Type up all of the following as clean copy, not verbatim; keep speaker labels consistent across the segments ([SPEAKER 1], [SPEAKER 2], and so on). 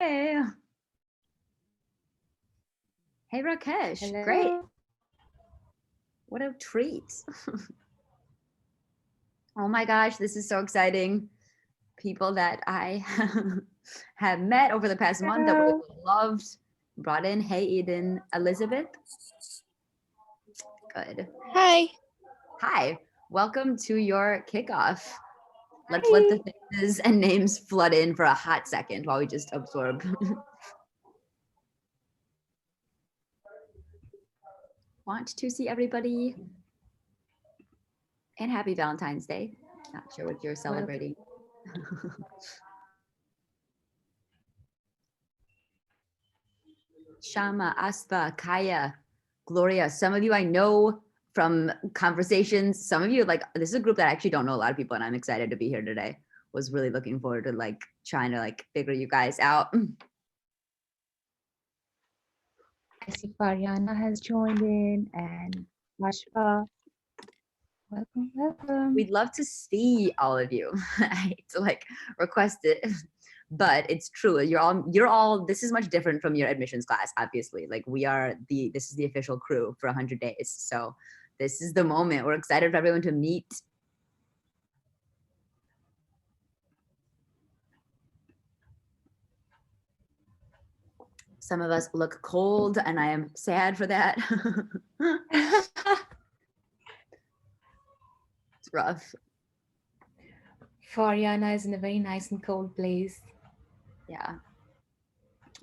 [SPEAKER 1] Hey. Hey, Rakesh.
[SPEAKER 2] Hello.
[SPEAKER 1] Great. What a treat. Oh my gosh, this is so exciting. People that I have met over the past month that we loved, brought in. Hey, Eden, Elizabeth. Good.
[SPEAKER 2] Hi.
[SPEAKER 1] Hi. Welcome to your kickoff. Let's let the faces and names flood in for a hot second while we just absorb. Want to see everybody. And happy Valentine's Day. Not sure what you're celebrating. Shama, Aspa, Kaya, Gloria. Some of you I know from conversations. Some of you, like, this is a group that I actually don't know a lot of people, and I'm excited to be here today. Was really looking forward to like trying to like figure you guys out.
[SPEAKER 2] I see Faryana has joined in and Ashfa. Welcome, welcome.
[SPEAKER 1] We'd love to see all of you. I hate to like request it, but it's true. You're all, this is much different from your admissions class, obviously. Like this is the official crew for 100 days. So this is the moment. We're excited for everyone to meet. Some of us look cold and I am sad for that. It's rough.
[SPEAKER 2] Faryana is in a very nice and cold place.
[SPEAKER 1] Yeah.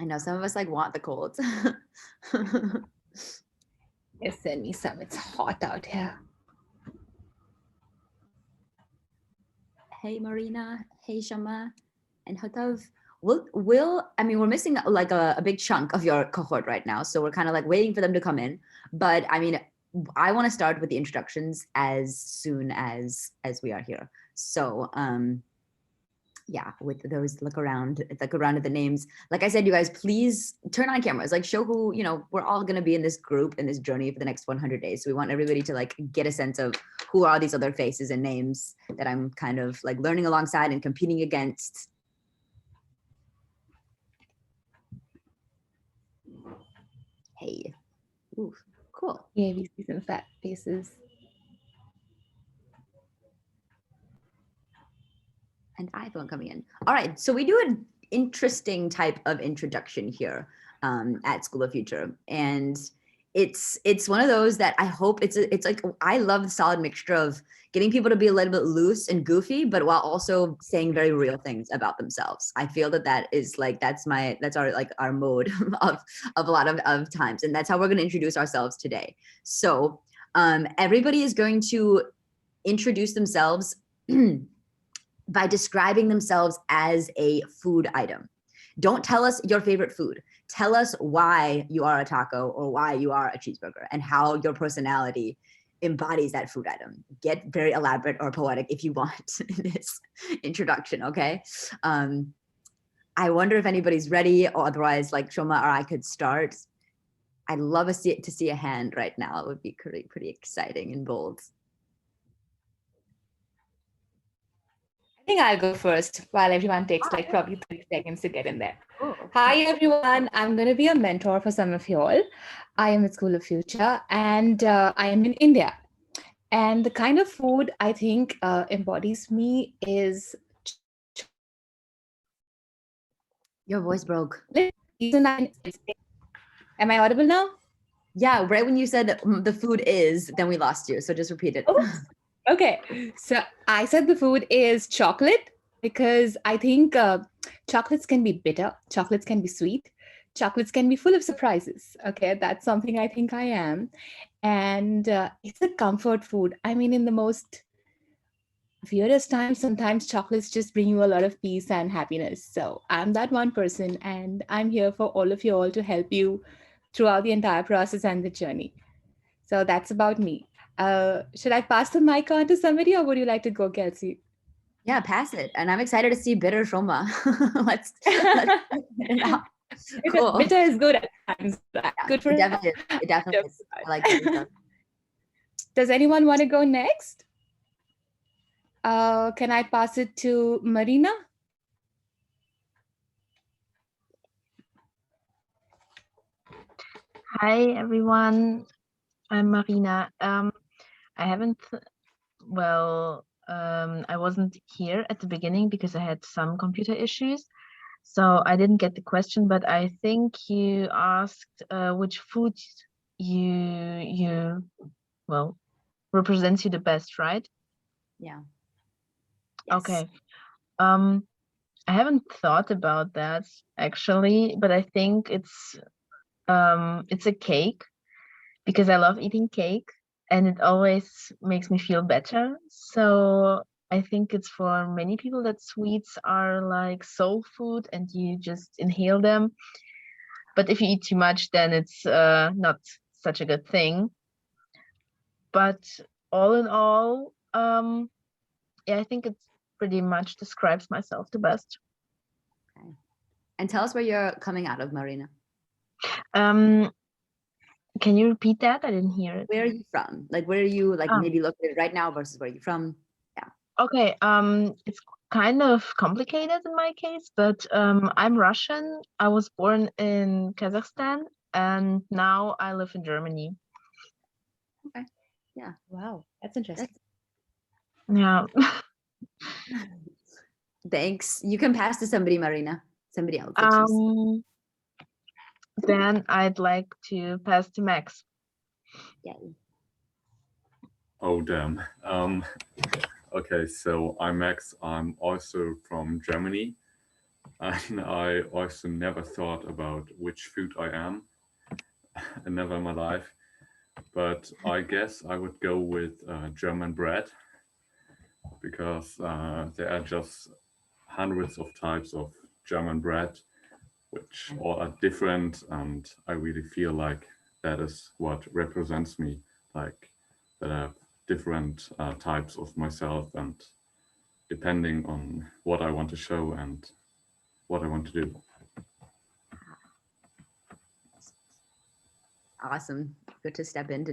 [SPEAKER 1] I know some of us like want the cold.
[SPEAKER 2] Yes, send me some. It's hot out here.
[SPEAKER 1] Hey, Marina. Hey, Shama. And Hatav. We're missing like a big chunk of your cohort right now. So we're kind of like waiting for them to come in. But I mean, I want to start with the introductions as soon as we are here. So yeah, with those look around at the names. Like I said, you guys, please turn on cameras, like show who, we're all going to be in this group, in this journey for the next 100 days. So we want everybody to like get a sense of who are these other faces and names that I'm kind of like learning alongside and competing against. Hey, ooh, cool.
[SPEAKER 2] Yeah, we see some fat faces.
[SPEAKER 1] And iPhone coming in. All right, so we do an interesting type of introduction here at School of Future, and it's one of those that I hope it's like, I love the solid mixture of getting people to be a little bit loose and goofy, but while also saying very real things about themselves. I feel that is like that's our mode of a lot of times, and that's how we're going to introduce ourselves today. So everybody is going to introduce themselves by describing themselves as a food item. Don't tell us your favorite food. Tell us why you are a taco or why you are a cheeseburger and how your personality embodies that food item. Get very elaborate or poetic if you want in this introduction, okay? I wonder if anybody's ready, or otherwise like Shoma or I could start. I'd love to see a hand right now. It would be pretty exciting and bold.
[SPEAKER 2] I think I'll go first while everyone takes like probably 30 seconds to get in there.
[SPEAKER 1] Oh.
[SPEAKER 2] Hi, everyone. I'm going to be a mentor for some of you all. I am at School of Future and I am in India. And the kind of food I think embodies me is...
[SPEAKER 1] Your voice broke.
[SPEAKER 2] Am I audible now?
[SPEAKER 1] Yeah, right when you said the food is, then we lost you. So just repeat it.
[SPEAKER 2] Oh, okay. So I said the food is chocolate because I think chocolates can be bitter, chocolates can be sweet, chocolates can be full of surprises. Okay, that's something I think I am. And it's a comfort food. I mean, in the most weirdest times, sometimes chocolates just bring you a lot of peace and happiness. So I'm that one person, and I'm here for all of you all to help you throughout the entire process and the journey. So that's about me. Should I pass the mic on to somebody, or would you like to go, Kelsey?
[SPEAKER 1] Yeah, pass it. And I'm excited to see bitter Shoma. let's get it out. Cool.
[SPEAKER 2] Bitter is good at times.
[SPEAKER 1] Yeah,
[SPEAKER 2] Good for
[SPEAKER 1] it definitely is. It definitely is. I like that.
[SPEAKER 2] Does anyone want to go next? Can I pass it to Marina?
[SPEAKER 3] Hi everyone, I'm Marina. I haven't, I wasn't here at the beginning because I had some computer issues, so I didn't get the question, but I think you asked which food you represents you the best, right?
[SPEAKER 1] Yeah. Yes.
[SPEAKER 3] Okay. I haven't thought about that actually, but I think it's a cake because I love eating cake and it always makes me feel better. So I think it's for many people that sweets are like soul food and you just inhale them. But if you eat too much, then it's not such a good thing. But all in all, yeah, I think it pretty much describes myself the best.
[SPEAKER 1] Okay. And tell us where you're coming out of, Marina.
[SPEAKER 3] Can you repeat that? I didn't hear it.
[SPEAKER 1] Where are you from? Like, where are you maybe located right now versus where you're from? Yeah.
[SPEAKER 3] Okay. It's kind of complicated in my case, but I'm Russian. I was born in Kazakhstan and now I live in Germany.
[SPEAKER 1] Okay. Yeah.
[SPEAKER 2] Wow, that's interesting.
[SPEAKER 3] Yeah.
[SPEAKER 1] Thanks. You can pass to somebody, Marina. Somebody else.
[SPEAKER 3] Then I'd like to pass to Max.
[SPEAKER 1] Yeah.
[SPEAKER 4] Oh, damn. Okay, so I'm Max. I'm also from Germany. And I also never thought about which food I am, never in my life. But I guess I would go with German bread because there are just hundreds of types of German bread, which all are different. And I really feel like that is what represents me, like that I have different types of myself, and depending on what I want to show and what I want to do.
[SPEAKER 1] Awesome. Good to step into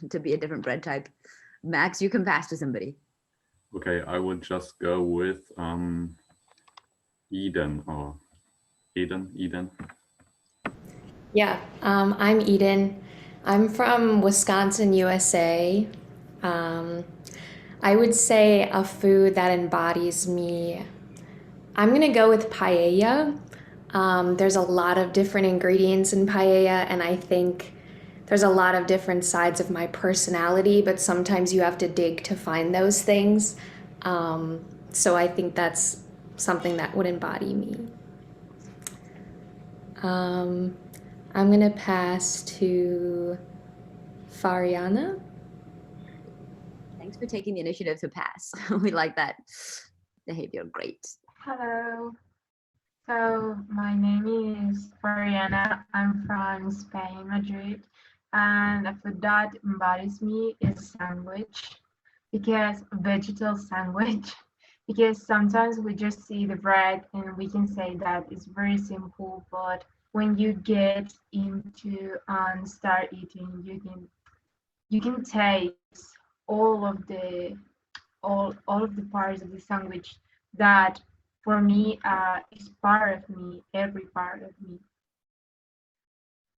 [SPEAKER 1] to be a different bread type. Max, you can pass to somebody.
[SPEAKER 4] Okay, I would just go with Eden.
[SPEAKER 5] Yeah, I'm Eden. I'm from Wisconsin, USA. I would say a food that embodies me. I'm gonna go with paella. There's a lot of different ingredients in paella, and I think there's a lot of different sides of my personality, but sometimes you have to dig to find those things. So I think that's something that would embody me. I'm gonna pass to Fariana.
[SPEAKER 1] Thanks for taking the initiative to pass. We like that behavior. Great.
[SPEAKER 6] Hello. So my name is Fariana. I'm from Spain, Madrid. And a food that embodies me is sandwich, because vegetable sandwich, because sometimes we just see the bread and we can say that it's very simple, but when you get into and start eating, you can taste all of the parts of the sandwich that for me is part of me, every part of me.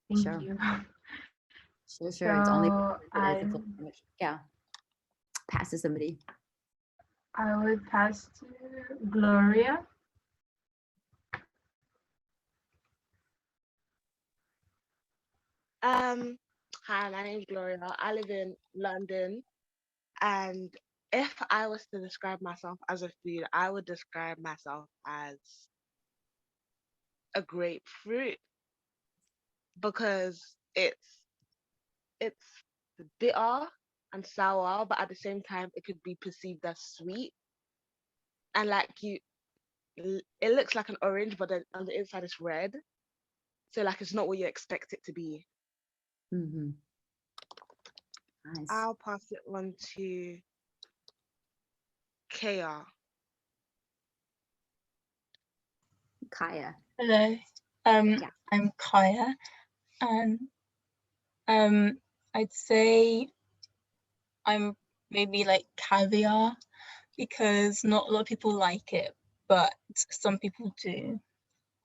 [SPEAKER 6] Thank
[SPEAKER 1] Sure.
[SPEAKER 6] you.
[SPEAKER 1] Sure.
[SPEAKER 6] So
[SPEAKER 1] It's only yeah. Pass to somebody.
[SPEAKER 6] I would pass to Gloria.
[SPEAKER 7] Hi, my name is Gloria. I live in London, and if I was to describe myself as a food, I would describe myself as a grapefruit because it's bitter and sour, but at the same time, it could be perceived as sweet. And it looks like an orange, but then on the inside it's red. So like it's not what you expect it to be.
[SPEAKER 1] Mm-hmm. Nice.
[SPEAKER 7] I'll pass it on to Kaya.
[SPEAKER 1] Kaya.
[SPEAKER 8] Hello, I'm Kaya, and I'd say I'm maybe like caviar because not a lot of people like it, but some people do,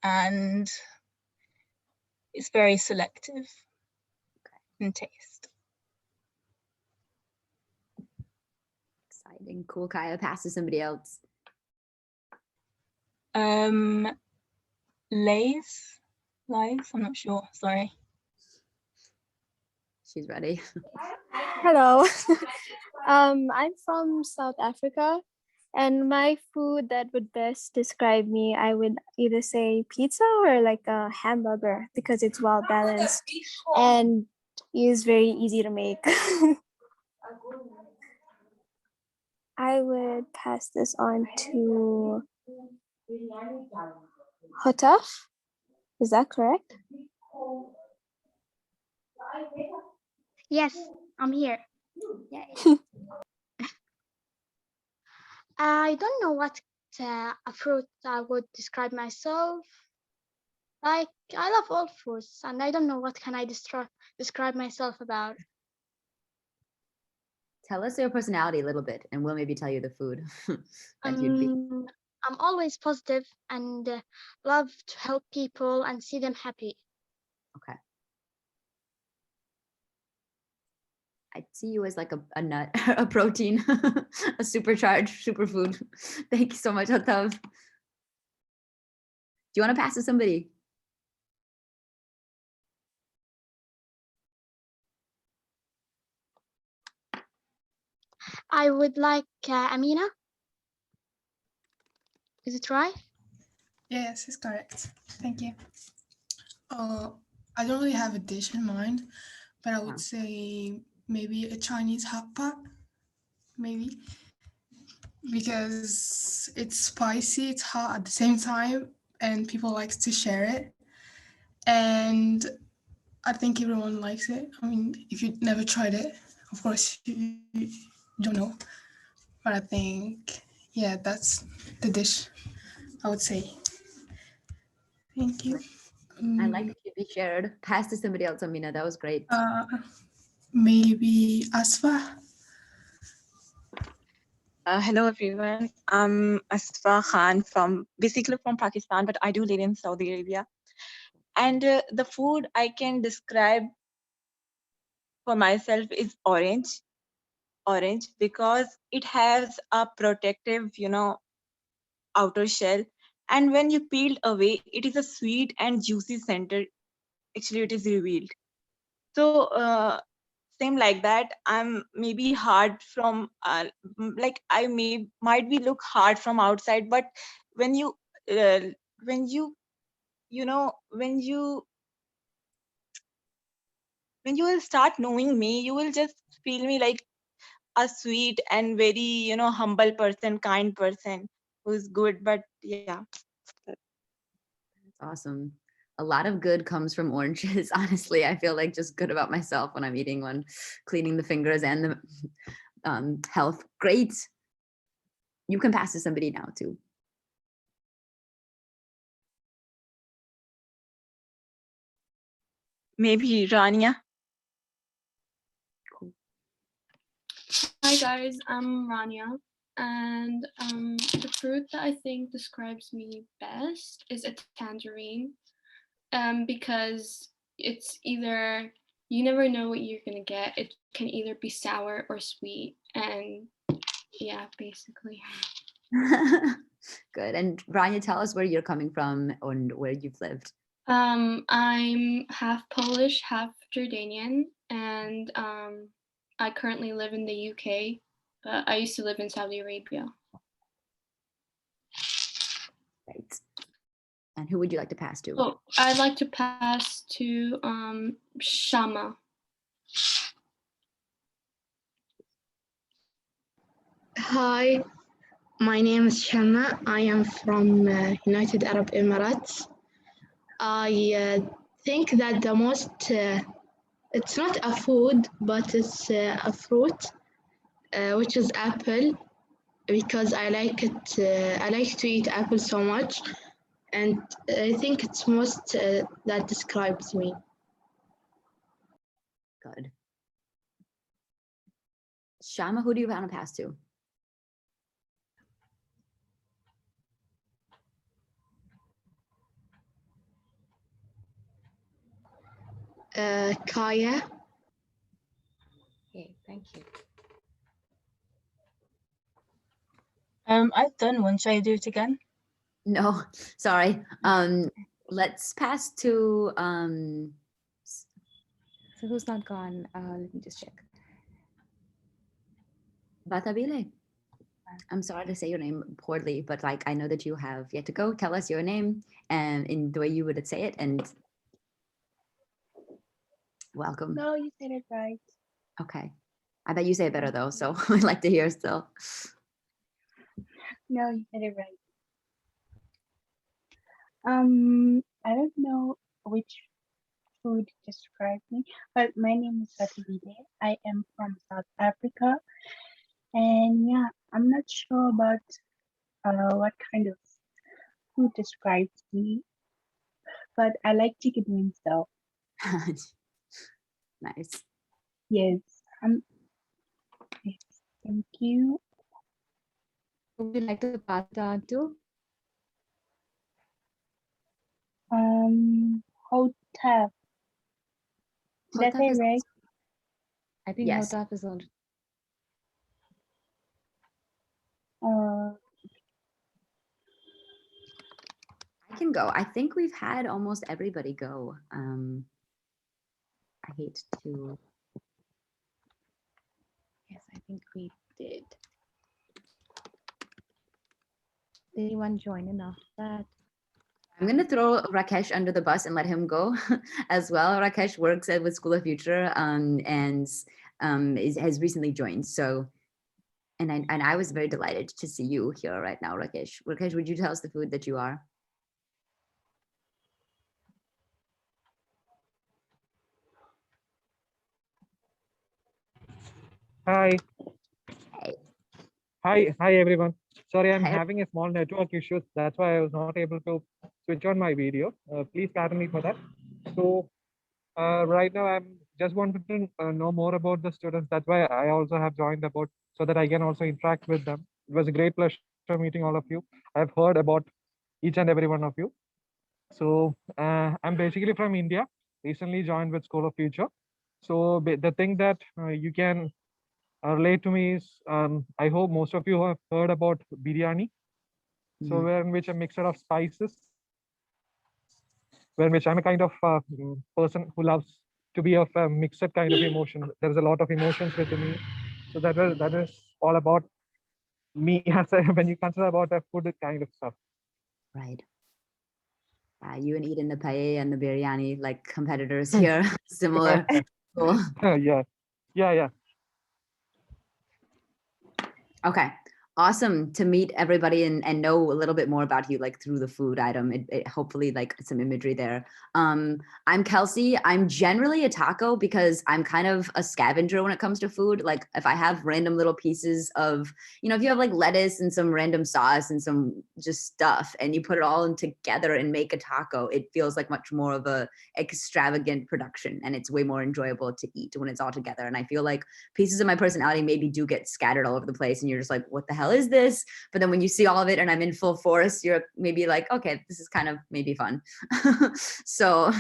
[SPEAKER 8] and it's very selective. and taste.
[SPEAKER 1] Exciting. Cool. Kaya, pass to somebody else.
[SPEAKER 8] Lays, I'm not sure, sorry.
[SPEAKER 1] She's ready.
[SPEAKER 9] Hello. I'm from South Africa, and my food that would best describe me, I would either say pizza or like a hamburger because it's well balanced and is very easy to make. I would pass this on to Hotaf. Is that correct?
[SPEAKER 10] Yes, I'm here. I don't know what a fruit I would describe myself. Like, I love all fruits, and I don't know what can I describe myself about.
[SPEAKER 1] Tell us your personality a little bit, and we'll maybe tell you the food that you'd be.
[SPEAKER 10] I'm always positive and love to help people and see them happy.
[SPEAKER 1] Okay. I see you as like a nut, a protein, a supercharged superfood. Thank you so much, Hatav. Do you want to pass to somebody?
[SPEAKER 10] I would like Amina. Is it right?
[SPEAKER 11] Yes, it's correct. Thank you. I don't really have a dish in mind, but I would say maybe a Chinese hot pot, maybe, because it's spicy, it's hot at the same time, and people like to share it. And I think everyone likes it. I mean, if you never tried it, of course you don't know. But I think, yeah, that's the dish I would say. Thank you.
[SPEAKER 1] I like that you be shared. Pass to somebody else, Amina. That was great.
[SPEAKER 11] Maybe Asfa.
[SPEAKER 12] Hello everyone. I'm Asfa Khan basically from Pakistan, but I do live in Saudi Arabia. And the food I can describe for myself is orange because it has a protective, outer shell. And when you peel away, it is a sweet and juicy center. Actually, it is revealed. So same like that, I'm maybe hard from like I might be look hard from outside, but when you when you when you will start knowing me, you will just feel me like a sweet and very humble person, kind person who's good. But yeah,
[SPEAKER 1] that's awesome. A lot of good comes from oranges. Honestly, I feel like just good about myself when I'm eating one, cleaning the fingers and the health. Great. You can pass to somebody now too.
[SPEAKER 12] maybe Rania.
[SPEAKER 1] Cool.
[SPEAKER 13] Hi guys, I'm Rania, and the fruit that I think describes me best is a tangerine, because it's either, you never know what you're gonna get. It can either be sour or sweet, and yeah, basically.
[SPEAKER 1] Good. And Rania, tell us where you're coming from and where you've lived.
[SPEAKER 13] I'm half Polish, half Jordanian, and I currently live in the UK, but I used to live in Saudi Arabia.
[SPEAKER 1] Right. And who would you like to pass to?
[SPEAKER 13] Oh, I'd like to pass to Shama.
[SPEAKER 6] Hi, my name is Shama. I am from United Arab Emirates. I think that the most, it's not a food, but it's a fruit, which is apple, because I like it. I like to eat apple so much, and I think it's most that describes me.
[SPEAKER 1] Good. Shama, who do you want to pass to?
[SPEAKER 6] Kaya.
[SPEAKER 7] Thank you.
[SPEAKER 8] I've done one. Should I do it again?
[SPEAKER 1] No, sorry. Let's pass to
[SPEAKER 2] So who's not gone? Let me just check.
[SPEAKER 1] Batabile. I'm sorry to say your name poorly, but like I know that you have yet to go. Tell us your name and in the way you would say it, and welcome.
[SPEAKER 14] No, you said it right.
[SPEAKER 1] Okay. I bet you say it better though, so I'd like to hear still.
[SPEAKER 14] No, you said it right. I don't know which food describes me, but my name is Satibide. I am from South Africa, and yeah, I'm not sure about what kind of food describes me, but I like chicken wings though.
[SPEAKER 1] Nice.
[SPEAKER 14] Yes. Yes, thank you.
[SPEAKER 2] Would you like to pass it on to?
[SPEAKER 14] Hotep. Did I say
[SPEAKER 2] Hotep is
[SPEAKER 14] right?
[SPEAKER 2] I think
[SPEAKER 1] Yes.
[SPEAKER 2] Hotep is on.
[SPEAKER 1] I can go. I think we've had almost everybody go. I hate to.
[SPEAKER 2] Yes, I think we did. Did anyone join in after that?
[SPEAKER 1] I'm going to throw Rakesh under the bus and let him go as well. Rakesh works with School of Future and has recently joined. So, and I was very delighted to see you here right now, Rakesh. Rakesh, would you tell us the food that you are?
[SPEAKER 15] Hi. Hi everyone. Sorry, I'm
[SPEAKER 1] Hi.
[SPEAKER 15] having a small network issue. That's why I was not able to switch on my video. Please pardon me for that. So right now I'm just wanted to know more about the students. That's why I also have joined the board so that I can also interact with them. It was a great pleasure meeting all of you. I've heard about each and every one of you. So I'm basically from India, recently joined with School of Future. So the thing that you can relate to me is I hope most of you have heard about biryani. So where in which a mixture of spices, where in which I'm a kind of person who loves to be of a mixed kind of emotion. There's a lot of emotions within me. So that is all about me as when you consider about a food kind of stuff.
[SPEAKER 1] Right. You and Eden, the paella and the biryani, like competitors here, similar. Cool.
[SPEAKER 15] Yeah.
[SPEAKER 1] Okay. Awesome to meet everybody and know a little bit more about you, like through the food item. It hopefully like some imagery there. I'm Kelsey. I'm generally a taco because I'm kind of a scavenger when it comes to food. Like if I have random little pieces of, if you have like lettuce and some random sauce and some just stuff and you put it all in together and make a taco, it feels like much more of a extravagant production and it's way more enjoyable to eat when it's all together. And I feel like pieces of my personality maybe do get scattered all over the place and you're just like, what the hell is this? But then when you see all of it and I'm in full force, you're maybe like, okay, this is kind of maybe fun. So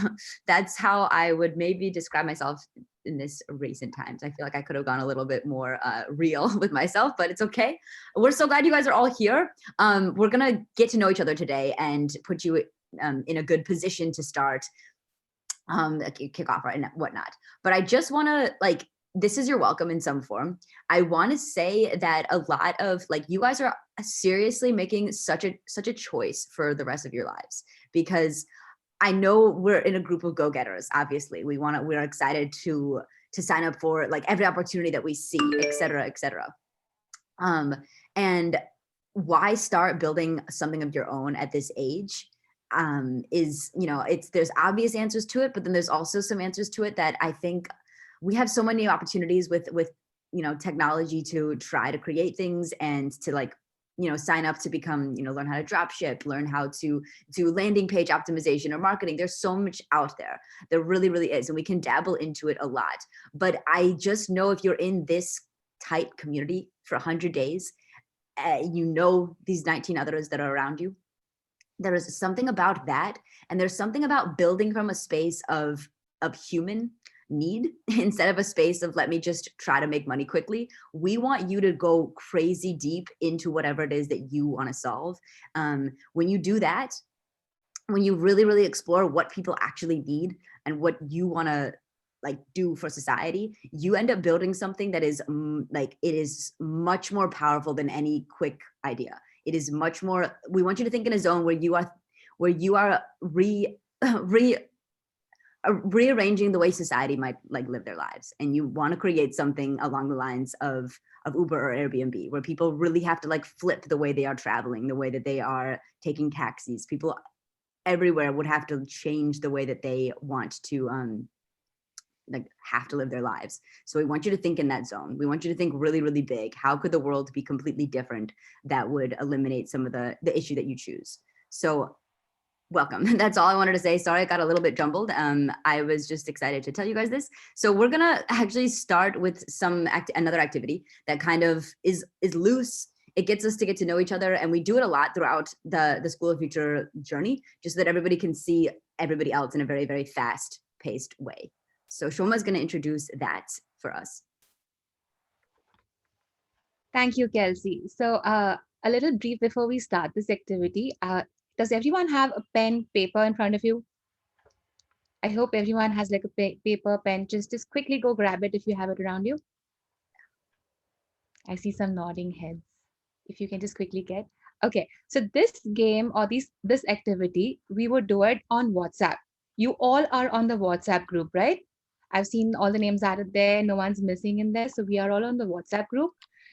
[SPEAKER 1] that's how I would maybe describe myself in this recent times. I feel like I could have gone a little bit more real with myself, but it's okay. We're so glad you guys are all here. We're gonna get to know each other today and put you in a good position to start kick off right and whatnot. But I just want to this is your welcome in some form. I want to say that a lot of you guys are seriously making such a choice for the rest of your lives, because I know we're in a group of go-getters. Obviously, we're excited to sign up for every opportunity that we see, et cetera, et cetera. And why start building something of your own at this age? Is there's obvious answers to it, but then there's also some answers to it that I think we have so many opportunities with technology to try to create things and to sign up to become, learn how to drop ship, learn how to do landing page optimization or marketing. There's so much out there. There really, really is. And we can dabble into it a lot. But I just know if you're in this tight community for 100 days, these 19 others that are around you, there is something about that. And there's something about building from a space of human need instead of a space of let me just try to make money quickly. We want you to go crazy deep into whatever it is that you want to solve. When you do that, when you really, really explore what people actually need and what you want to like do for society, you end up building something that is like, it is much more powerful than any quick idea. It is much more, we want you to think in a zone where you are rearranging the way society might like live their lives. And you want to create something along the lines of Uber or Airbnb, where people really have to like flip the way they are traveling, the way that they are taking taxis. People everywhere would have to change the way that they want to like have to live their lives. So we want you to think in that zone. We want you to think really, really big. How could the world be completely different that would eliminate some of the issue that you choose? So welcome. That's all I wanted to say. Sorry, I got a little bit jumbled. I was just excited to tell you guys this. So we're gonna actually start with another activity that kind of is loose. It gets us to get to know each other, and we do it a lot throughout the School of Future journey, just so that everybody can see everybody else in a very, very fast-paced way. So Shoma is going to introduce that for us.
[SPEAKER 2] Thank you, Kelsey. So a little brief before we start this activity. Does everyone have a pen, paper in front of you? I hope everyone has like a paper, pen. Just quickly go grab it if you have it around you. I see some nodding heads. If you can just quickly get. Okay, so this game or this activity, we would do it on WhatsApp. You all are on the WhatsApp group, right? I've seen all the names added there. No one's missing in there. So we are all on the WhatsApp group.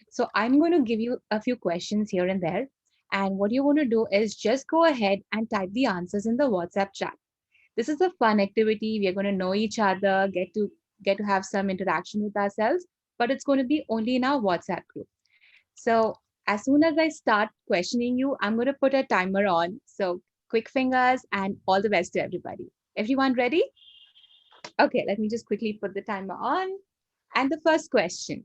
[SPEAKER 2] So I'm going to give you a few questions here and there. And what you want to do is just go ahead and type the answers in the WhatsApp chat. This is a fun activity. We are going to know each other, get to have some interaction with ourselves, but it's going to be only in our WhatsApp group. So as soon as I start questioning you, I'm going to put a timer on. So quick fingers and all the best to everybody. Everyone ready? Okay, let me just quickly put the timer on. And the first question.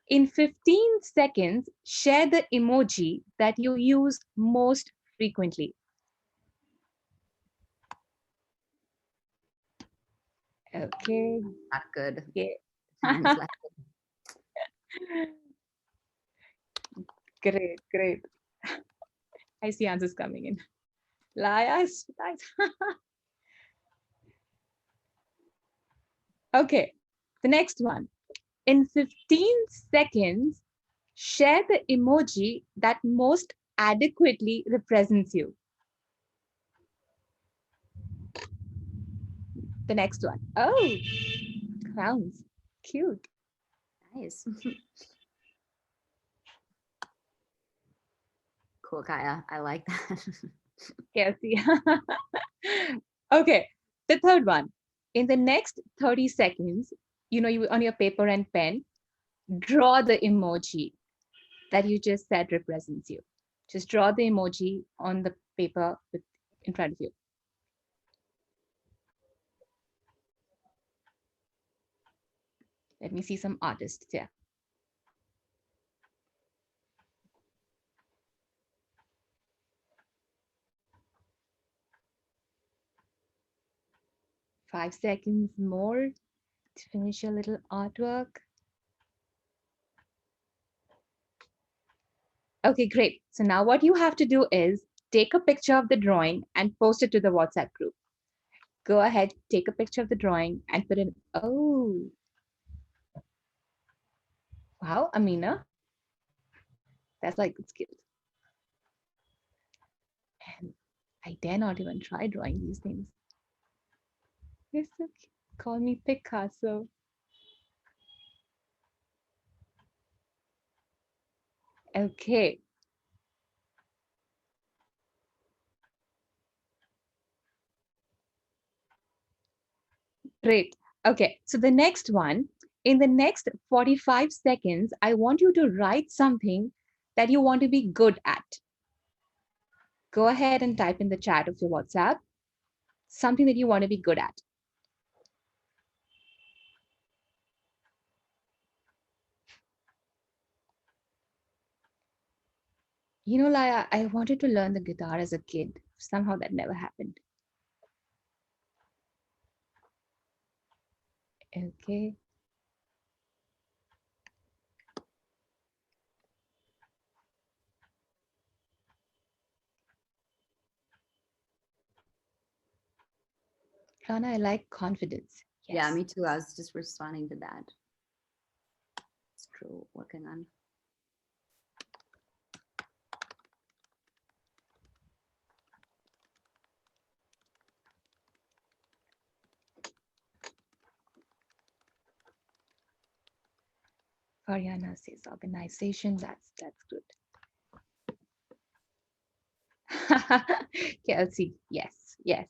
[SPEAKER 2] In 15 seconds, share the emoji that you use most frequently. Okay.
[SPEAKER 1] Not good.
[SPEAKER 2] Yeah. Great, great. I see answers coming in. Lias. Okay, the next one. In 15 seconds, share the emoji that most adequately represents you. The next one. Oh, clowns. Cute.
[SPEAKER 1] Nice. Cool, Kaya. I like that.
[SPEAKER 2] Yes. Okay, the third one. In the next 30 seconds, you on your paper and pen, draw the emoji that you just said represents you. Just draw the emoji on the paper in front of you. Let me see some artists here. Five seconds more to finish your little artwork. Okay, great. So now what you have to do is take a picture of the drawing and post it to the WhatsApp group. Go ahead, take a picture of the drawing and put in, oh. Wow, Amina. That's like good skills. And I dare not even try drawing these things. Yes, okay. Call me Picasso. Okay. Great. Okay, so the next one, in the next 45 seconds, I want you to write something that you want to be good at. Go ahead and type in the chat of your WhatsApp, something that you want to be good at. You know, Laya, I wanted to learn the guitar as a kid. Somehow that never happened. Okay. Rana, I like confidence.
[SPEAKER 1] Yeah,
[SPEAKER 2] Yes.
[SPEAKER 1] me too. I was just responding to that. It's true. Working on.
[SPEAKER 2] Faryana says organization. That's good. Kelsey, yes, yes.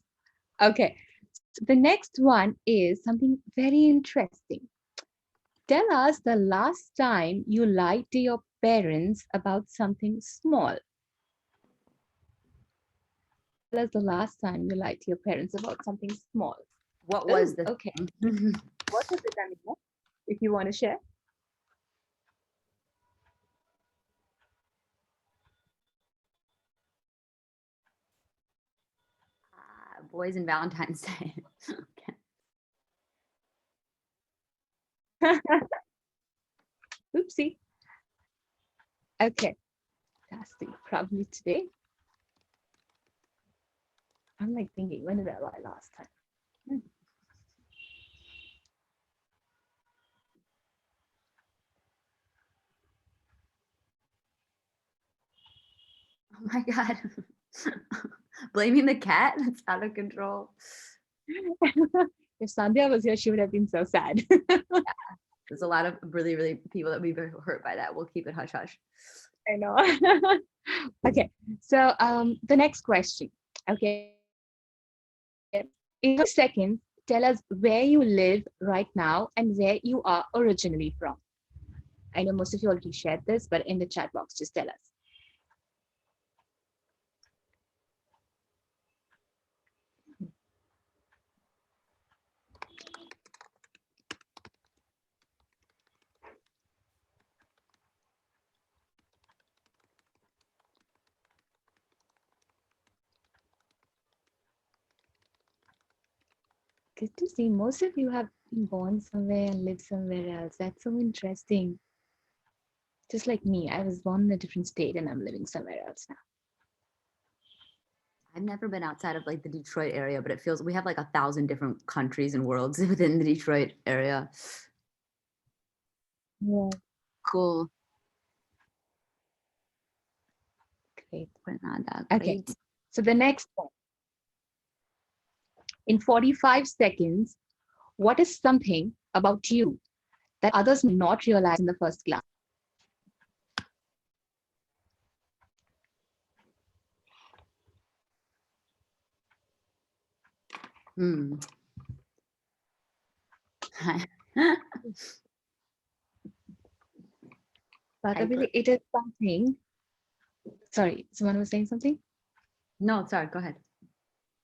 [SPEAKER 2] Okay. So the next one is something very interesting. Tell us the last time you lied to your parents about something small. Tell us the last time you lied to your parents about something small.
[SPEAKER 1] What was the
[SPEAKER 2] okay. What was it, Amina? If you want to share.
[SPEAKER 1] Boys and Valentine's Day.
[SPEAKER 2] Oopsie. Okay. That's the probably today. I'm like thinking, when did I lie last time?
[SPEAKER 1] Oh my God. Blaming the cat? That's out of control.
[SPEAKER 2] If Sandhya was here, she would have been so sad.
[SPEAKER 1] Yeah. There's a lot of really, really people that we've been hurt by that. We'll keep it hush hush.
[SPEAKER 2] I know. Okay. So the next question. Okay. In a second, tell us where you live right now and where you are originally from. I know most of you already shared this, but in the chat box, just tell us. Good to see most of you have been born somewhere and lived somewhere else. That's so interesting. Just like me, I was born in a different state and I'm living somewhere else now.
[SPEAKER 1] I've never been outside of like the Detroit area, but it feels we have like 1,000 different countries and worlds within the Detroit area.
[SPEAKER 2] Yeah.
[SPEAKER 1] Cool.
[SPEAKER 2] Great.
[SPEAKER 1] Granada,
[SPEAKER 2] Okay.
[SPEAKER 1] great.
[SPEAKER 2] So the next one. In 45 seconds, what is something about you that others may not realize in the first glance? But I believe it is something. Sorry, someone was saying something?
[SPEAKER 1] No, sorry, go ahead.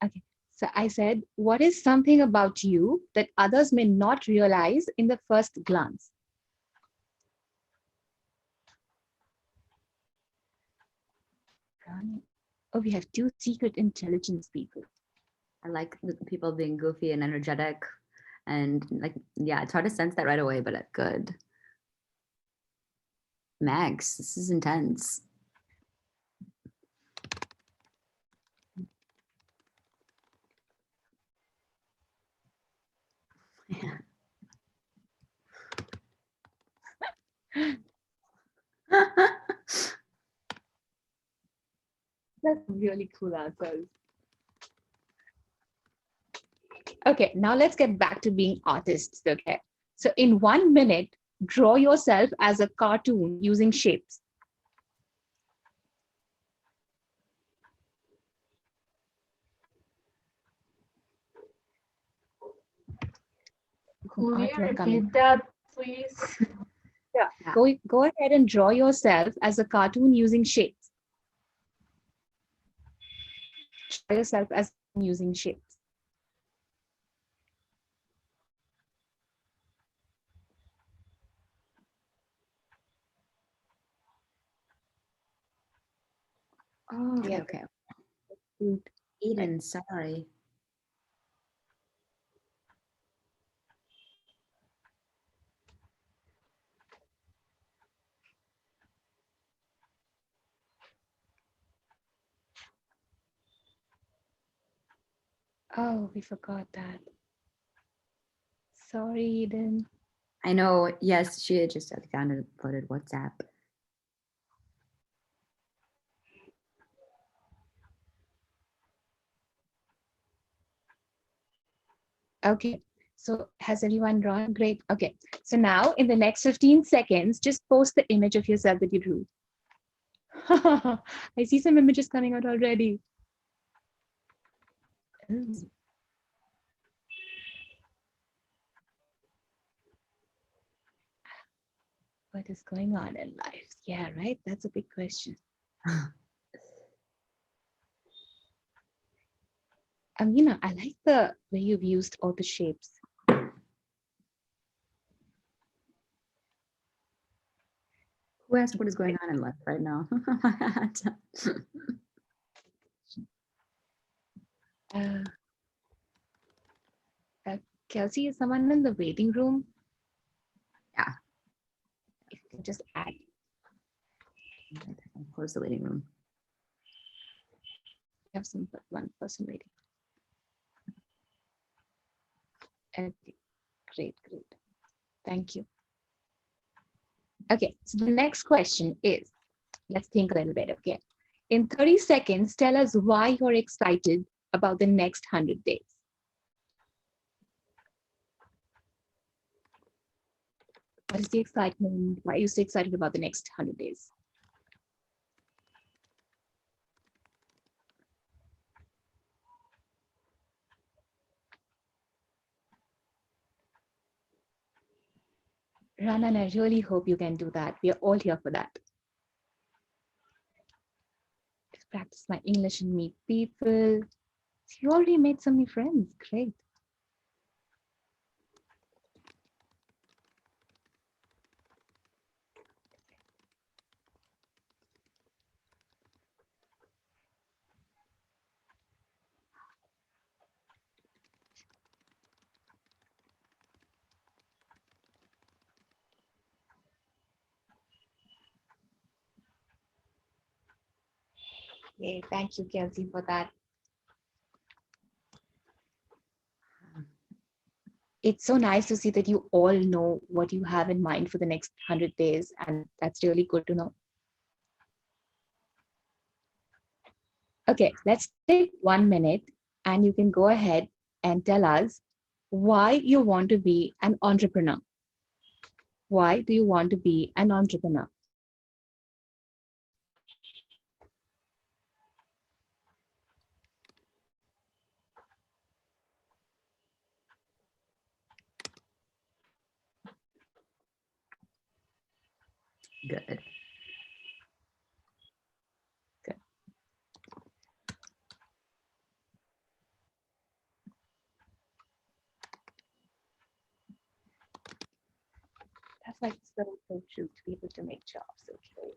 [SPEAKER 2] Okay. So I said, what is something about you that others may not realize in the first glance? Oh, we have 2 secret intelligence people.
[SPEAKER 1] I like the people being goofy and energetic. And like, yeah, it's hard to sense that right away, but it's good. Max, this is intense. Yeah.
[SPEAKER 2] That's really cool answers. Okay, now let's get back to being artists, okay? So in 1 minute, draw yourself as a cartoon using shapes.
[SPEAKER 6] Could you repeat that, please?
[SPEAKER 2] Yeah. Go ahead and draw yourself as a cartoon using shapes. Draw yourself as using shapes.
[SPEAKER 1] Oh, okay,
[SPEAKER 2] Yeah.
[SPEAKER 1] okay.
[SPEAKER 2] Good.
[SPEAKER 1] Eden, sorry.
[SPEAKER 2] Oh, we forgot that. Sorry, Eden.
[SPEAKER 1] I know. Yes, she had just downloaded WhatsApp.
[SPEAKER 2] Okay, so has everyone drawn? Great. Okay, so now in the next 15 seconds, just post the image of yourself that you drew. I see some images coming out already. Ooh. What is going on in life? Yeah, right? That's a big question. Amina, I like the way you've used all the shapes.
[SPEAKER 1] Who asked what is going on in life right now?
[SPEAKER 2] Kelsey, is someone in the waiting room?
[SPEAKER 1] Yeah.
[SPEAKER 2] If you can just add.
[SPEAKER 1] Close the waiting room.
[SPEAKER 2] We have one person waiting. Okay, great. Thank you. Okay, so the next question is, let's think a little bit, okay? In 30 seconds, tell us why you're excited about the next 100 days. What is the excitement? Why are you so excited about the next 100 days? Rana, I really hope you can do that. We are all here for that. Just practice my English and meet people. You already made so many friends. Great. Okay, thank you, Kelsey, for that. It's so nice to see that you all know what you have in mind for the next 100 days, and that's really good to know. Okay, let's take 1 minute, and you can go ahead and tell us why you want to be an entrepreneur. Why do you want to be an entrepreneur?
[SPEAKER 1] Good.
[SPEAKER 2] That's like so true to be able to make jobs. Okay.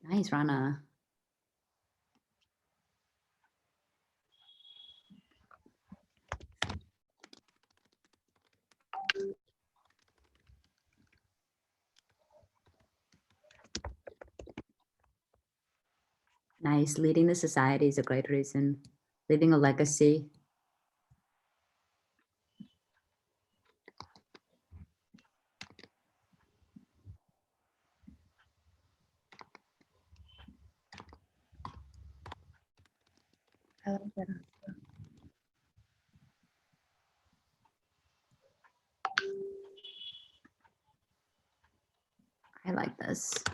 [SPEAKER 1] Nice, Rana. Nice. Leading the society is a great reason. Leaving a legacy.
[SPEAKER 2] I like that answer.
[SPEAKER 1] I like this.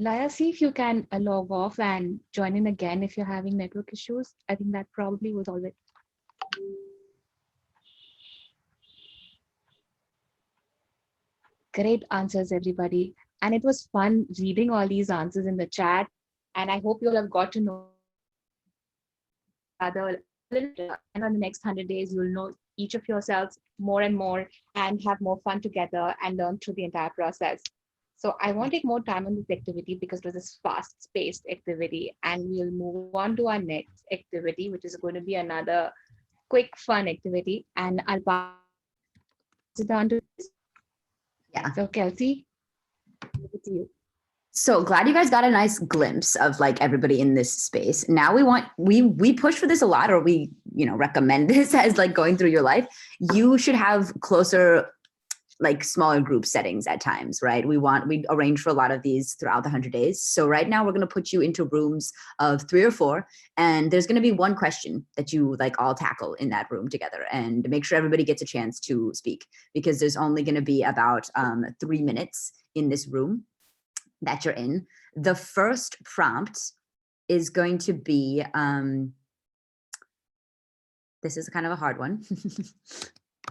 [SPEAKER 2] Laya, see if you can log off and join in again if you're having network issues. I think that probably was all it. Great answers, everybody. And it was fun reading all these answers in the chat. And I hope you all have got to know other and on the next 100 days, you'll know each of yourselves more and more and have more fun together and learn through the entire process. So I won't take more time on this activity because it was a fast-paced activity, and we'll move on to our next activity, which is going to be another quick, fun activity. And I'll pass it on to
[SPEAKER 1] Yeah.
[SPEAKER 2] So Kelsey, over to you.
[SPEAKER 1] So glad you guys got a nice glimpse of like everybody in this space. Now we push for this a lot, or we, recommend this as like going through your life. You should have closer, like smaller group settings at times, right? We arrange for a lot of these throughout the 100 days. So right now we're going to put you into rooms of 3 or 4, and there's going to be one question that you like all tackle in that room together, and make sure everybody gets a chance to speak, because there's only going to be about 3 minutes in this room that you're in. The first prompt is going to be, this is kind of a hard one.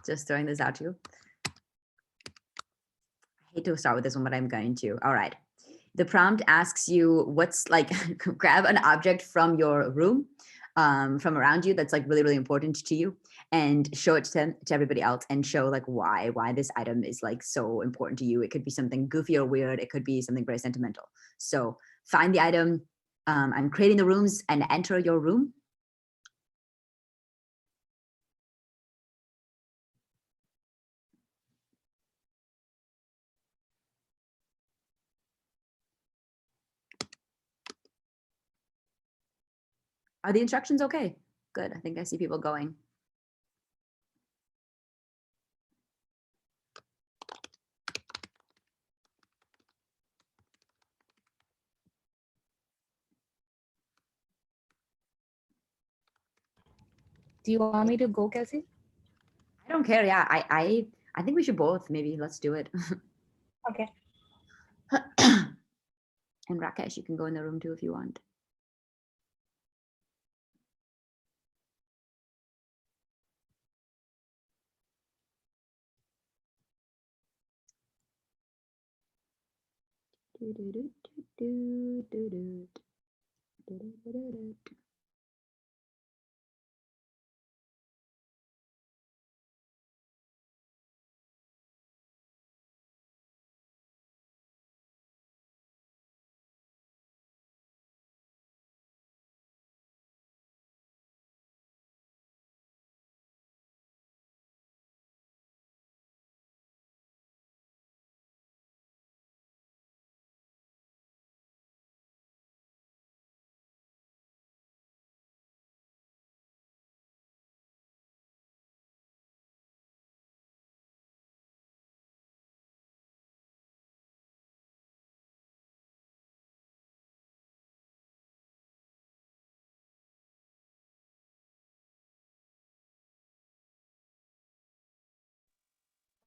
[SPEAKER 1] Just throwing this out to you. I hate to start with this one, but I'm going to. All right. The prompt asks you what's like, grab an object from your room, from around you that's like really, really important to you, and show it to everybody else, and show like why this item is like so important to you. It could be something goofy or weird. It could be something very sentimental. So find the item. I'm creating the rooms, and enter your room. Are the instructions okay? Good. I think I see people going.
[SPEAKER 2] Do you want me to go, Kelsey?
[SPEAKER 1] I don't care. Yeah, I think we should both. Maybe let's do it.
[SPEAKER 2] Okay.
[SPEAKER 1] And Rakesh, you can go in the room too if you want.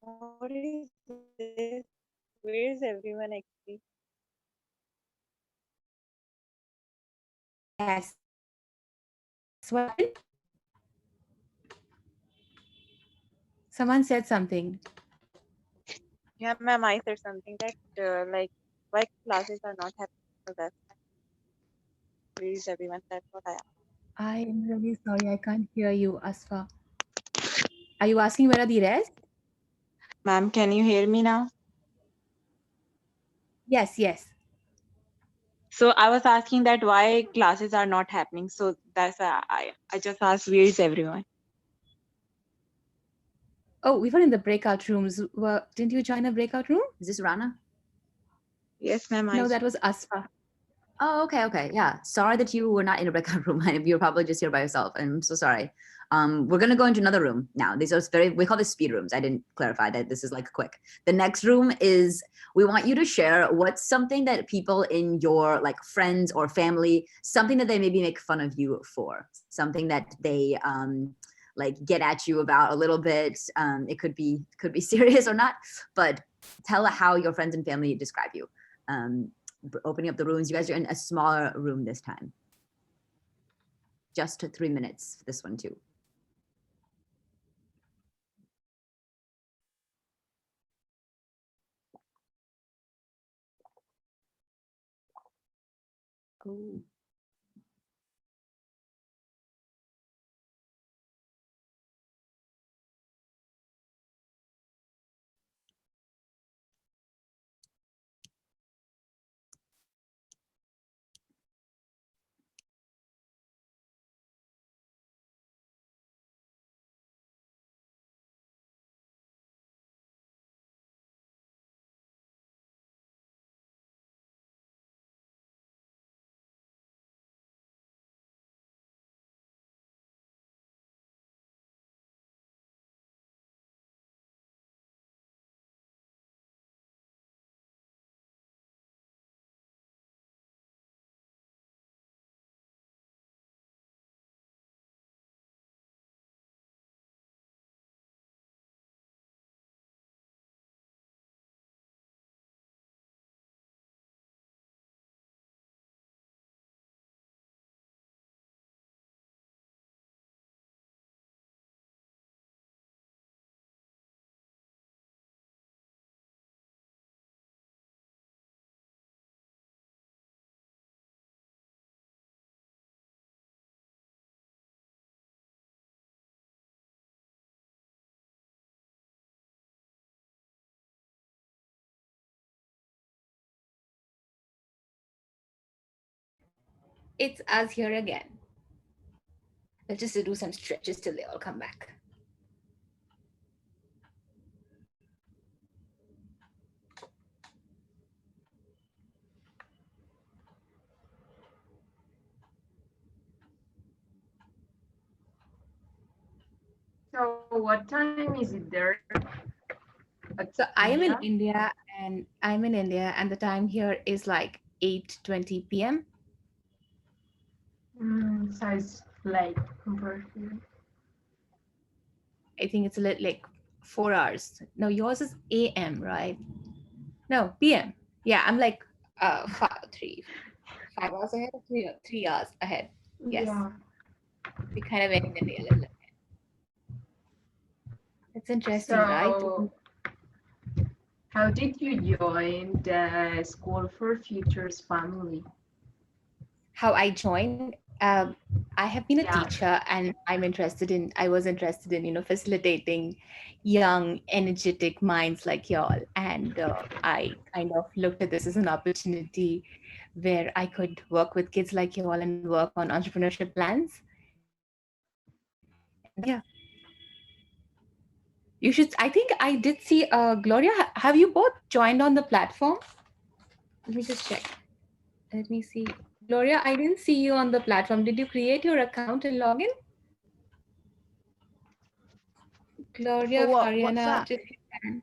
[SPEAKER 12] What is this? Where is everyone actually?
[SPEAKER 2] Yes. What? Someone said something.
[SPEAKER 12] Yeah, ma'am, I said something that like why classes are not happening. So that's where is everyone? That's what I asked.
[SPEAKER 2] I am really sorry. I can't hear you, Asfa. Are you asking where are the rest?
[SPEAKER 12] Ma'am, can you hear me now?
[SPEAKER 2] Yes, yes.
[SPEAKER 12] So I was asking that why classes are not happening. So that's why I just asked where is everyone?
[SPEAKER 2] Oh, we were in the breakout rooms. Well, didn't you join a breakout room?
[SPEAKER 1] Is this Rana?
[SPEAKER 12] Yes, ma'am.
[SPEAKER 2] No, that was Asfa.
[SPEAKER 1] Oh, okay. Yeah. Sorry that you were not in a breakout room. You were probably just here by yourself. I'm so sorry. We're going to go into another room now. These are we call this speed rooms. I didn't clarify that this is like quick. The next room is, we want you to share what's something that people in your like friends or family, something that they maybe make fun of you for, something that they like get at you about a little bit. It could be serious or not, but tell how your friends and family describe you. Opening up the rooms. You guys are in a smaller room this time. Just 3 minutes for this one too. Oh.
[SPEAKER 2] it's us here again. Let's just do some stretches till they all come back.
[SPEAKER 6] So what time is it there?
[SPEAKER 2] So I am in
[SPEAKER 6] India?
[SPEAKER 2] India, and the time here is like 8:20 p.m.
[SPEAKER 6] So it's late compared to.
[SPEAKER 2] I think it's a little like 4 hours. No, yours is AM, right? No, PM. Yeah, I'm like 5 hours ahead, 3 hours ahead. Yes,
[SPEAKER 6] Yeah.
[SPEAKER 2] we kind of ended a little. It's interesting, right?
[SPEAKER 6] So how did you join the School for Futures family?
[SPEAKER 2] How I joined, I have been a
[SPEAKER 6] Yeah.
[SPEAKER 2] teacher, and I was interested in, facilitating young, energetic minds like y'all. And I kind of looked at this as an opportunity where I could work with kids like y'all and work on entrepreneurship plans. And yeah. You should, I think I did see, Gloria, have you both joined on the platform? Let me just check. Let me see. Gloria, I didn't see you on the platform. Did you create your account and log in? Gloria,
[SPEAKER 7] For what? What's
[SPEAKER 2] Fariana,
[SPEAKER 7] that?
[SPEAKER 2] if you can.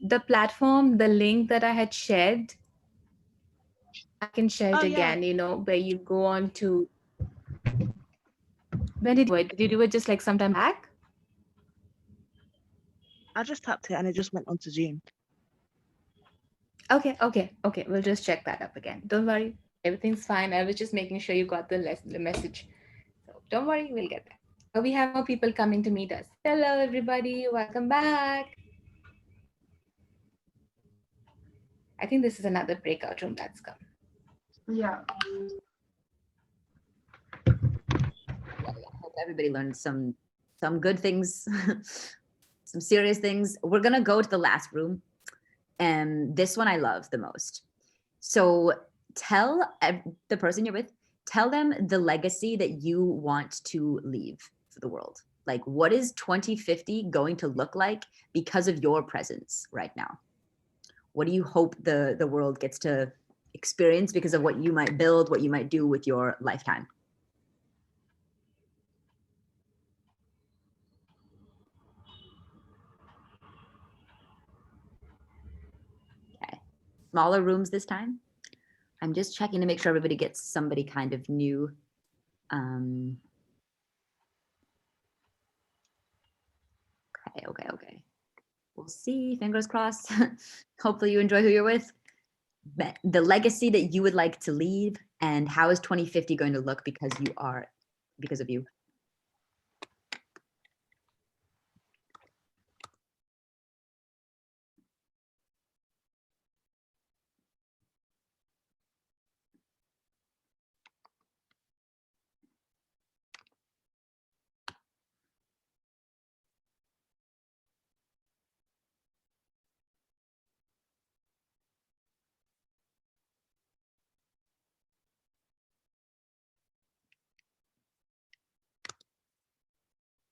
[SPEAKER 2] The platform, the link that I had shared, I can share it
[SPEAKER 7] Oh yeah.
[SPEAKER 2] again, where you go on to, when did you do it? Did you do it just like sometime back?
[SPEAKER 7] I just tapped it and it just went onto Zoom.
[SPEAKER 2] Okay. We'll just check that up again. Don't worry. Everything's fine. I was just making sure you got the message. So don't worry, we'll get there. So we have more people coming to meet us. Hello, everybody. Welcome back. I think this is another breakout room that's come.
[SPEAKER 6] Yeah.
[SPEAKER 1] I hope everybody learned some good things, some serious things. We're gonna go to the last room, and this one I love the most. So tell the person you're with, tell them the legacy that you want to leave for the world. Like, what is 2050 going to look like because of your presence right now? What do you hope the world gets to experience because of what you might build, what you might do with your lifetime? Okay, smaller rooms this time. I'm just checking to make sure everybody gets somebody kind of new. Okay. We'll see, fingers crossed. Hopefully you enjoy who you're with. But the legacy that you would like to leave, and how is 2050 going to look because of you?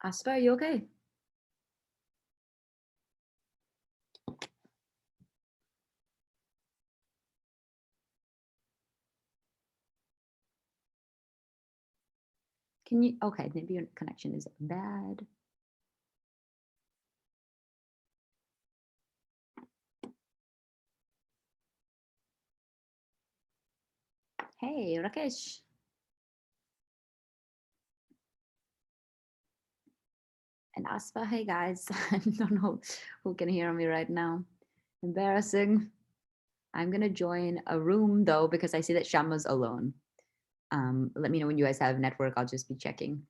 [SPEAKER 1] Aspa, are you okay? Can you, okay, maybe your connection is bad. Hey, Rakesh. And Aspa, hey guys. I don't know who can hear me right now. Embarrassing. I'm gonna join a room though, because I see that Shama's alone. Let me know when you guys have network, I'll just be checking.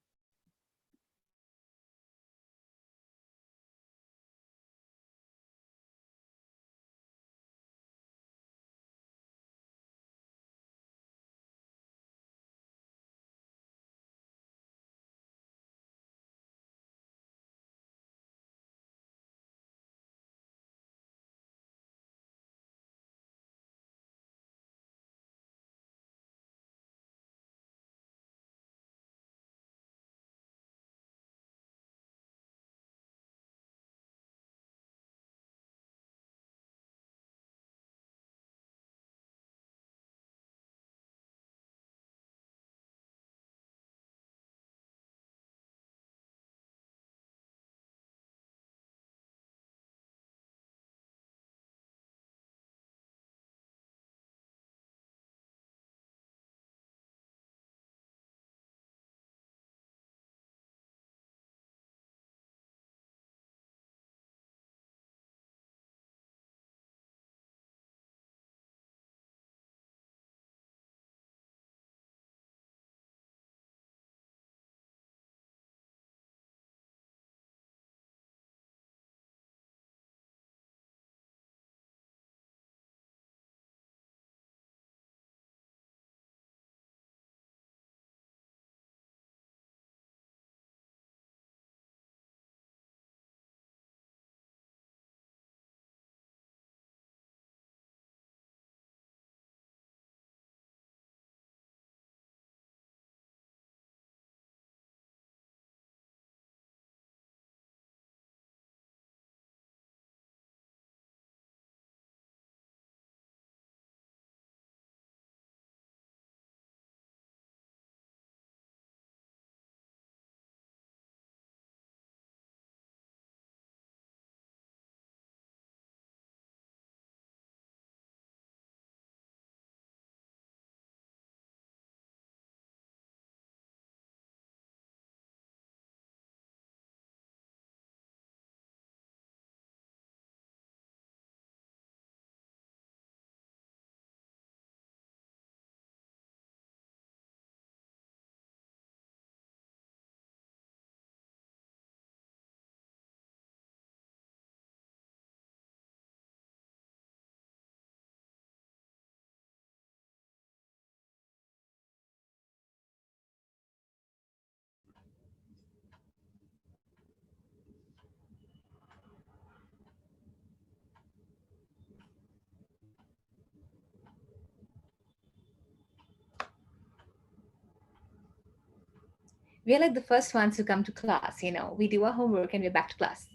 [SPEAKER 2] We're like the first ones who come to class, you know, we do our homework and we're back to class.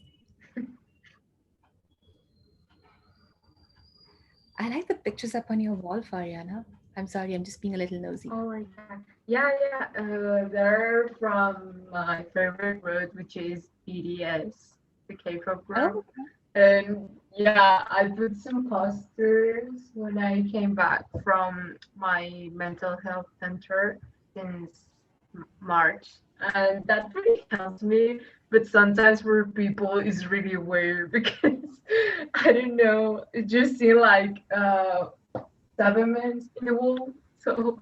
[SPEAKER 2] I like the pictures up on your wall, Fariana. I'm sorry, I'm just being a little nosy.
[SPEAKER 6] Oh my God. Yeah, yeah. They're from my favorite group, which is BTS, the K-pop group.
[SPEAKER 2] Oh,
[SPEAKER 6] And yeah, I put some posters when I came back from my mental health center since March. And that really helps me. But sometimes for people, it's really weird because I don't know, it just seems like 7 months in a wall. So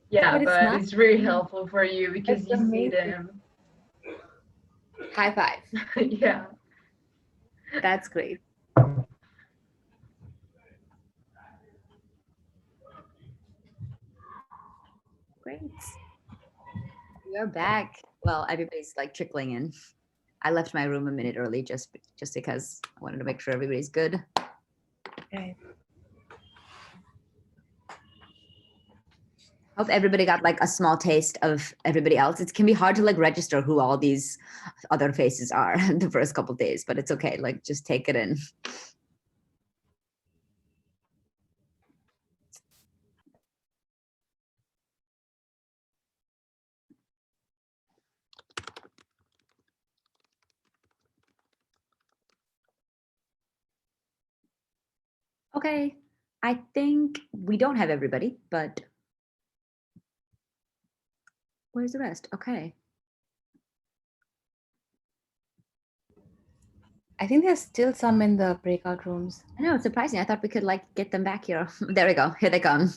[SPEAKER 6] yeah,
[SPEAKER 2] but it's
[SPEAKER 6] but
[SPEAKER 2] not.
[SPEAKER 6] it's really helpful for you because
[SPEAKER 2] It's
[SPEAKER 6] you see
[SPEAKER 2] amazing.
[SPEAKER 6] them.
[SPEAKER 2] High five.
[SPEAKER 6] Yeah.
[SPEAKER 2] That's great.
[SPEAKER 1] Great. We are back. Well, everybody's like trickling in. I left my room a minute early just because I wanted to make sure everybody's good.
[SPEAKER 2] Right.
[SPEAKER 1] Hope everybody got like a small taste of everybody else. It can be hard to like register who all these other faces are the first couple of days, but it's okay. Like just take it in. Okay, I think we don't have everybody, but where's the rest? Okay.
[SPEAKER 2] I think there's still some in the breakout rooms.
[SPEAKER 1] I know, it's surprising. I thought we could like get them back here. There we go. Here they come.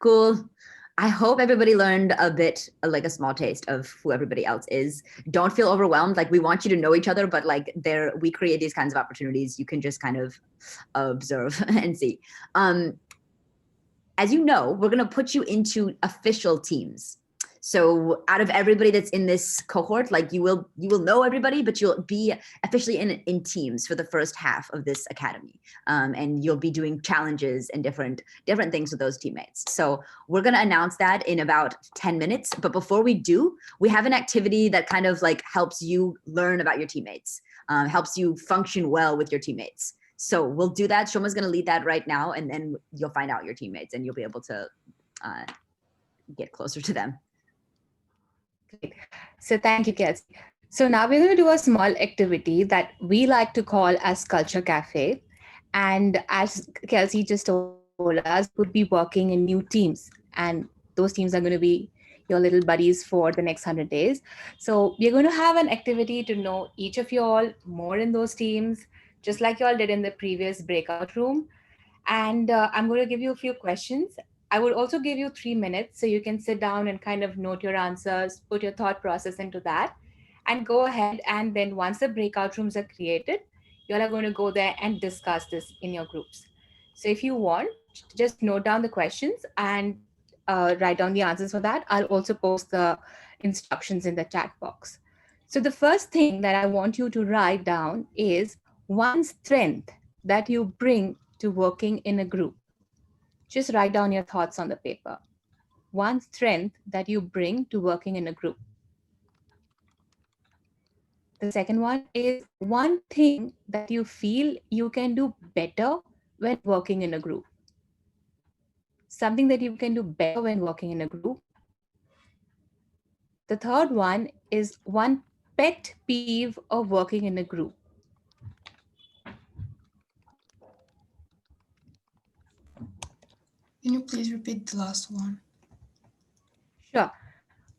[SPEAKER 1] Cool. I hope everybody learned a bit, like a small taste of who everybody else is. Don't feel overwhelmed. Like we want you to know each other, but like we create these kinds of opportunities. You can just kind of observe and see. As you know, we're gonna put you into official teams. So out of everybody that's in this cohort, like you will know everybody, but you'll be officially in teams for the first half of this academy. And you'll be doing challenges and different things with those teammates. So we're gonna announce that in about 10 minutes. But before we do, we have an activity that kind of like helps you learn about your teammates, helps you function well with your teammates. So we'll do that. Shoma's gonna lead that right now, and then you'll find out your teammates and you'll be able to get closer to them.
[SPEAKER 2] Great. So thank you, Kelsey. So now we're going to do a small activity that we like to call as Culture Cafe. And as Kelsey just told us, we'll be working in new teams. And those teams are going to be your little buddies for the next 100 days. So we're going to have an activity to know each of you all more in those teams, just like you all did in the previous breakout room. And I'm going to give you a few questions. I would also give you 3 minutes so you can sit down and kind of note your answers, put your thought process into that, and go ahead. And then once the breakout rooms are created, you all are going to go there and discuss this in your groups. So if you want, just note down the questions and write down the answers for that. I'll also post the instructions in the chat box. So the first thing that I want you to write down is one strength that you bring to working in a group. Just write down your thoughts on the paper. One strength that you bring to working in a group. The second one is one thing that you feel you can do better when working in a group. Something that you can do better when working in a group. The third one is one pet peeve of working in a group.
[SPEAKER 11] Can you please repeat the last one?
[SPEAKER 2] Sure.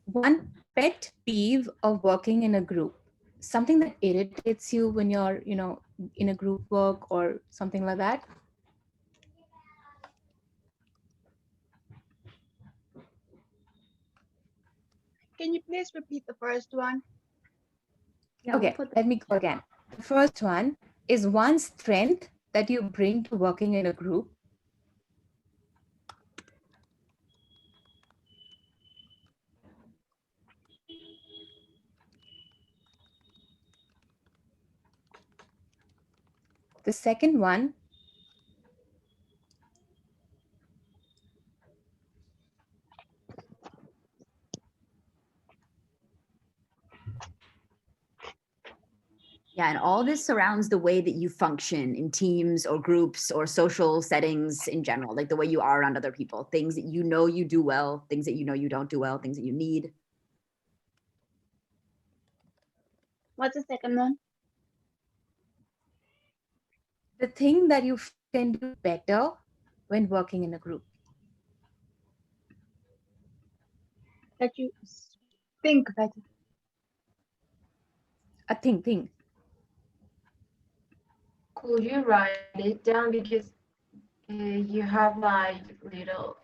[SPEAKER 2] One pet peeve of working in a group. Something that irritates you when you're, in a group work or something like that.
[SPEAKER 14] Can you please repeat the first one?
[SPEAKER 1] Yeah,
[SPEAKER 2] Okay, let me go again. The first one is one strength that you bring to working in a group. The second one
[SPEAKER 1] Yeah, and all this surrounds the way that you function in teams or groups or social settings in general, like the way you are around other people, things that you know you do well, things that you know you don't do well, things that you need.
[SPEAKER 14] What's the second one?
[SPEAKER 2] The thing that you can do better when working in a group.
[SPEAKER 14] That you think better.
[SPEAKER 2] A thing.
[SPEAKER 6] Could you write it down because you have like little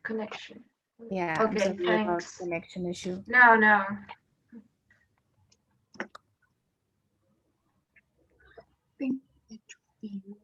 [SPEAKER 6] connection?
[SPEAKER 2] Yeah, I'm
[SPEAKER 6] Okay,
[SPEAKER 2] sorry about
[SPEAKER 6] thanks.
[SPEAKER 2] connection issue.
[SPEAKER 6] No.
[SPEAKER 14] Think that you feel.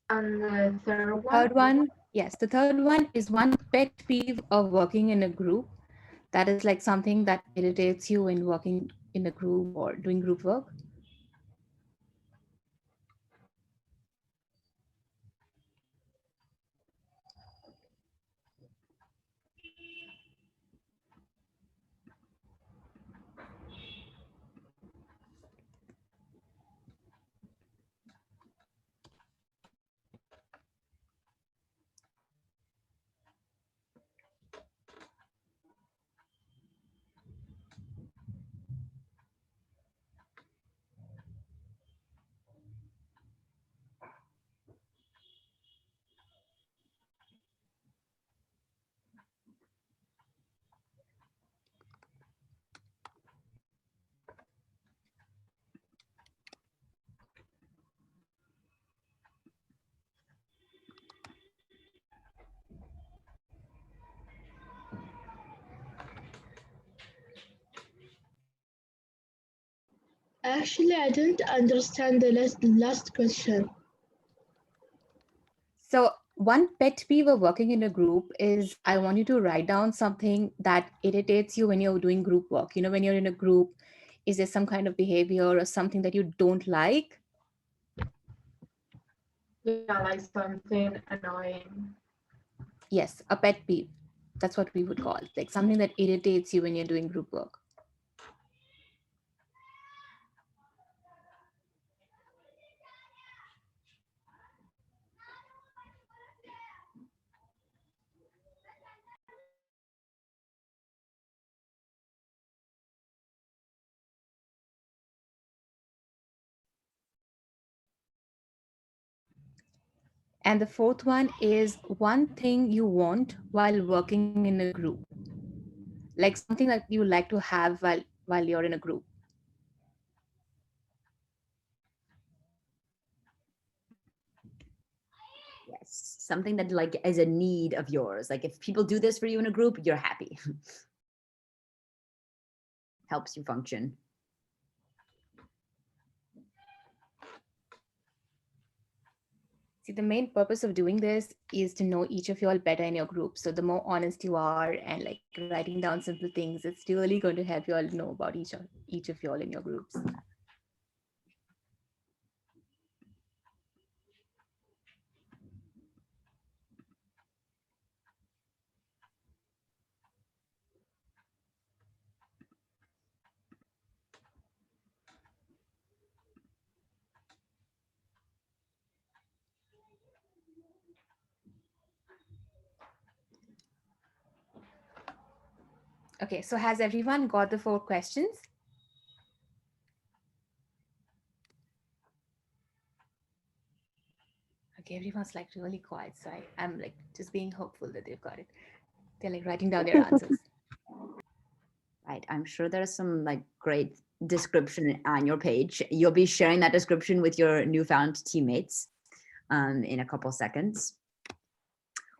[SPEAKER 6] And the third one?
[SPEAKER 2] Third one, yes, the third one is one pet peeve of working in a group. That is like something that irritates you when working in a group or doing group work.
[SPEAKER 16] Actually, I didn't understand the last question.
[SPEAKER 2] So one pet peeve of working in a group is I want you to write down something that irritates you when you're doing group work. You know, when you're in a group, is there some kind of behavior or something that you don't like?
[SPEAKER 6] Yeah, like something annoying.
[SPEAKER 2] Yes, a pet peeve. That's what we would call it, like something that irritates you when you're doing group work. And the fourth one is one thing you want while working in a group, like something that you like to have while you're in a group.
[SPEAKER 1] Yes, something that like is a need of yours. Like if people do this for you in a group, you're happy. Helps you function.
[SPEAKER 2] See, the main purpose of doing this is to know each of you all better in your group. So the more honest you are and like writing down simple things, it's really going to help you all know about each of you all in your groups. Okay, so has everyone got the 4 questions? like everyone's like really quiet. So I'm like just being hopeful that they've got it. They're like writing down their answers.
[SPEAKER 1] Right. I'm sure there's some like great description on your page. You'll be sharing that description with your newfound teammates in a couple seconds.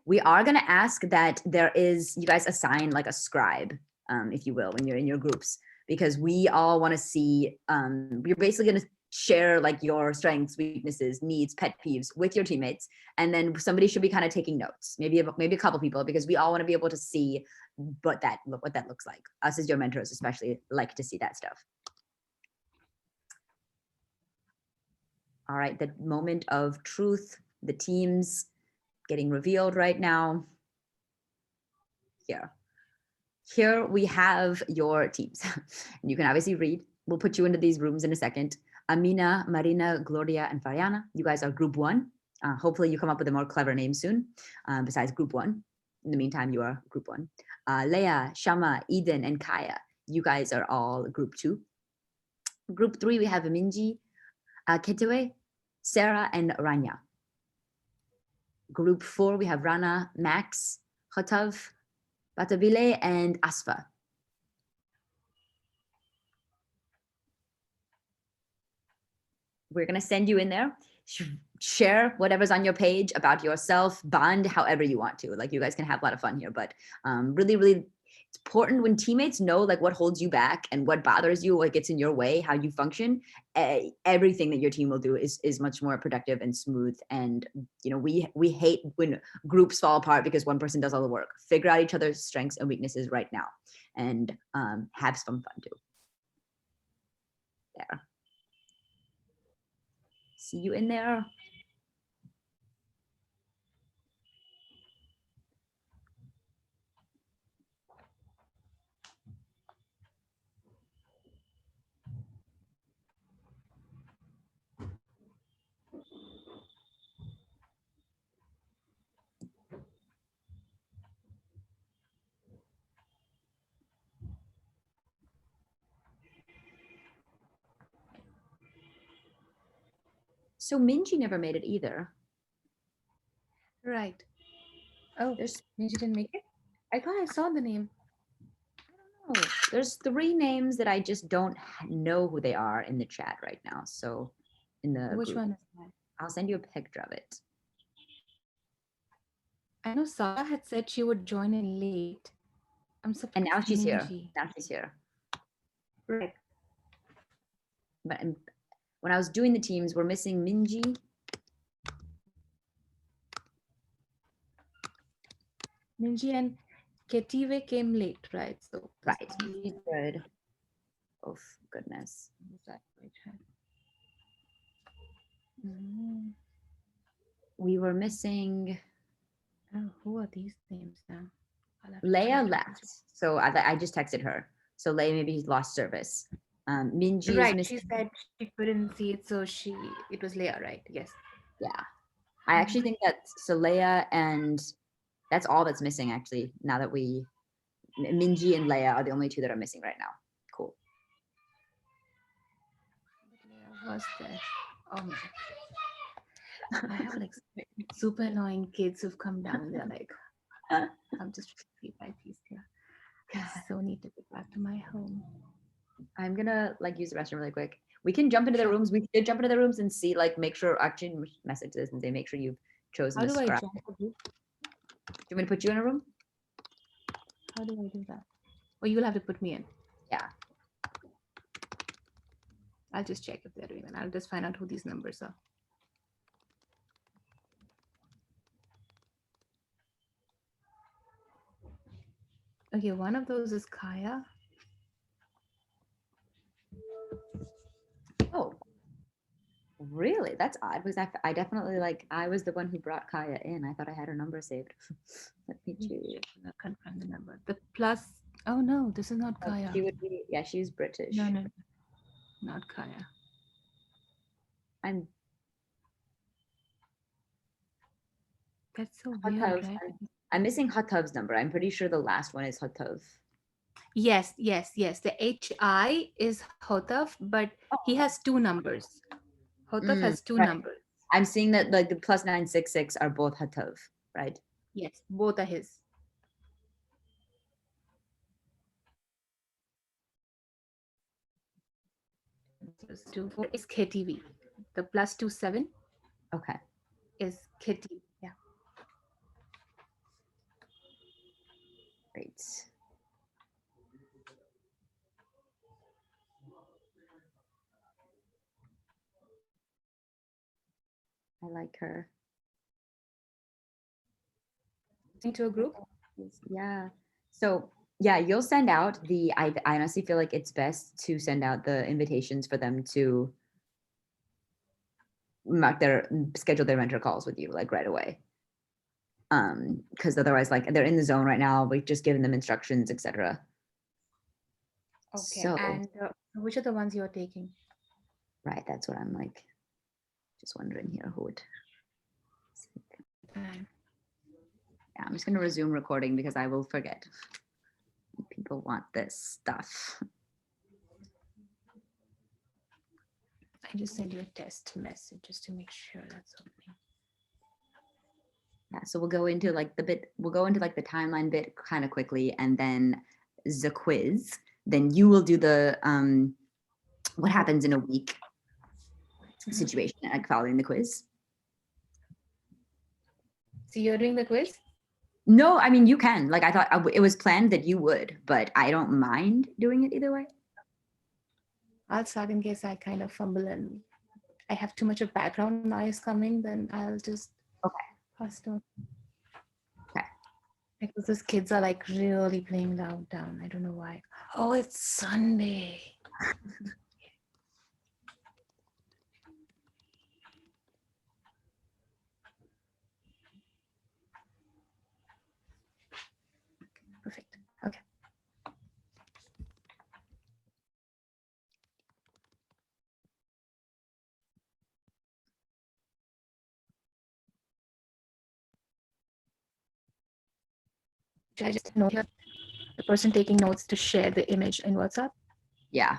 [SPEAKER 1] We are going to ask that you guys assign like a scribe, if you will, when you're in your groups, because we all want to see, you're basically going to share like your strengths, weaknesses, needs, pet peeves with your teammates. And then somebody should be kind of taking notes, maybe a couple people, because we all want to be able to see what that looks like. Us as your mentors especially like to see that stuff. All right, the moment of truth, the teams getting revealed right now. Here we have your teams. And you can obviously read. We'll put you into these rooms in a second. Amina, Marina, Gloria, and Fariana, you guys are group 1. Hopefully you come up with a more clever name soon, besides group 1. In the meantime, you are group 1. Leah, Shama, Eden, and Kaya, you guys are all group 2. Group 3, we have Minji, Ketewe, Sarah, and Rania. Group 4, we have Rana, Max, Hotav, Batabile, and Asfa. We're going to send you in there. Share whatever's on your page about yourself, bond however you want to. Like, you guys can have a lot of fun here, but really, really, it's important when teammates know like what holds you back and what bothers you, what gets in your way, how you function. Everything that your team will do is much more productive and smooth. And you know, we hate when groups fall apart because one person does all the work. Figure out each other's strengths and weaknesses right now, and have some fun too. There. See you in there. So Minji never made it either.
[SPEAKER 2] Right. Oh, Minji didn't make it? I thought I saw the name.
[SPEAKER 1] I don't know. There's 3 names that I just don't know who they are in the chat right now. So in the
[SPEAKER 2] Which
[SPEAKER 1] group.
[SPEAKER 2] one is that?
[SPEAKER 1] I'll send you a picture of it.
[SPEAKER 2] I know Sarah had said she would join in late. I'm surprised.
[SPEAKER 1] And now she's here.
[SPEAKER 2] Minji.
[SPEAKER 1] Now she's here.
[SPEAKER 2] Right.
[SPEAKER 1] But when I was doing the teams, we're missing Minji.
[SPEAKER 2] Minji and Ketive came late, right? So
[SPEAKER 1] right. Minji did. Oh goodness. We were missing.
[SPEAKER 2] Oh, who are these names now?
[SPEAKER 1] Leia left, so I just texted her. So Leia maybe he's lost service. Minji
[SPEAKER 2] right.
[SPEAKER 1] is
[SPEAKER 2] She said she couldn't see it, so it was Leia, right? Yes.
[SPEAKER 1] Yeah, I actually think that Leia, and that's all that's missing actually. Now that Minji and Leia are the only 2 that are missing right now. Cool.
[SPEAKER 2] Leia was there. Oh my. I have like super annoying kids who've come down and they're like, I'm just piece by piece here. I so need to get back to my home.
[SPEAKER 1] I'm gonna like use the restroom really quick. We can jump into their rooms. We should jump into their rooms and see, like, make sure, actually message this and say, make sure you've chosen
[SPEAKER 2] How
[SPEAKER 1] a
[SPEAKER 2] do I
[SPEAKER 1] scribe.
[SPEAKER 2] jump?
[SPEAKER 1] Do you want me to put you in a room?
[SPEAKER 2] How do I do that? Or you'll have to put me in.
[SPEAKER 1] Yeah.
[SPEAKER 2] I'll just check if they're doing that. I'll just find out who these numbers are. Okay, one of those is Kaya.
[SPEAKER 1] Oh, really? That's odd because I definitely I was the one who brought Kaya in. I thought I had her number saved. Let me check.
[SPEAKER 2] Confirm the number. The plus. Oh no, this is not Kaya.
[SPEAKER 1] She would be. Yeah, she's British.
[SPEAKER 2] No, not Kaya. That's so weird, right?
[SPEAKER 1] I'm missing Hatav's number. I'm pretty sure the last one is Hatav.
[SPEAKER 2] Yes. The HI is Hotav, but he has 2 numbers. Hotav has 2 numbers.
[SPEAKER 1] I'm seeing that like the +966 are both Hatov, right?
[SPEAKER 2] Yes, both are his. Two four is KTV. The +27
[SPEAKER 1] Okay.
[SPEAKER 2] is Kitty. Yeah.
[SPEAKER 1] Great. I like her.
[SPEAKER 2] Into a group?
[SPEAKER 1] Yeah. So yeah, you'll send out the, I honestly feel like it's best to send out the invitations for them to schedule their mentor calls with you like right away. Because otherwise like they're in the zone right now, we've just given them instructions, etc.
[SPEAKER 2] Okay.
[SPEAKER 1] So
[SPEAKER 2] And which are the ones you're taking?
[SPEAKER 1] right, that's what I'm like just wondering here who would. Yeah, I'm just gonna resume recording because I will forget. People want this stuff.
[SPEAKER 2] I just sent you a test message just to make sure that's opening.
[SPEAKER 1] Yeah, so we'll go into like the timeline bit kind of quickly, and then the quiz. Then you will do the what happens in a week situation, like following the quiz.
[SPEAKER 2] So you're doing the quiz?
[SPEAKER 1] No, I mean you can. Like I thought it was planned that you would, but I don't mind doing it either way.
[SPEAKER 2] I'll start in case I kind of fumble and I have too much of background noise coming, then I'll just pass to.
[SPEAKER 1] Okay.
[SPEAKER 2] Because those kids are like really playing loud down. I don't know why. Oh, it's Sunday. Perfect. Okay. Should I just note here the person taking notes to share the image in WhatsApp?
[SPEAKER 1] Yeah.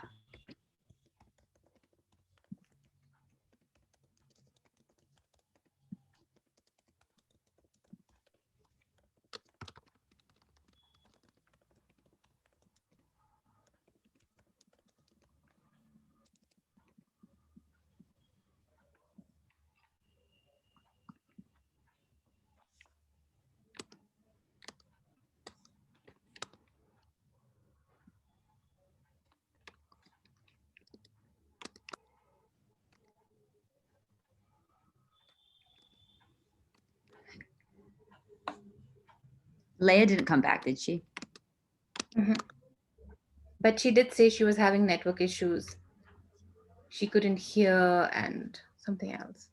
[SPEAKER 1] Leia didn't come back, did she?
[SPEAKER 2] Mm-hmm. But she did say she was having network issues. She couldn't hear and something else.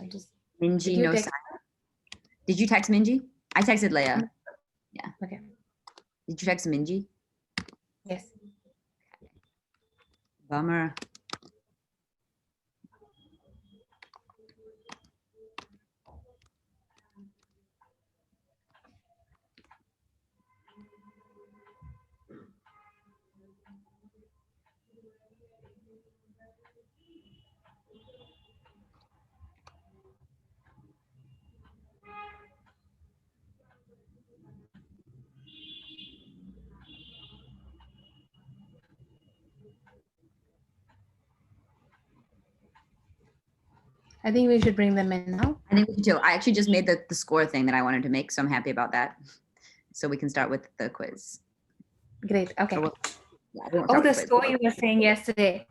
[SPEAKER 2] I just
[SPEAKER 1] Minji,
[SPEAKER 2] you
[SPEAKER 1] no
[SPEAKER 2] text
[SPEAKER 1] sign. Did you text Minji? I texted Leia. Yeah.
[SPEAKER 2] Okay.
[SPEAKER 1] Did you text Minji?
[SPEAKER 2] Yes.
[SPEAKER 1] Bummer.
[SPEAKER 2] I think we should bring them in now.
[SPEAKER 1] I think we do. I actually just made the score thing that I wanted to make, so I'm happy about that. So we can start with the quiz.
[SPEAKER 2] Great. Okay.
[SPEAKER 1] So
[SPEAKER 2] Oh, the score you were saying yesterday.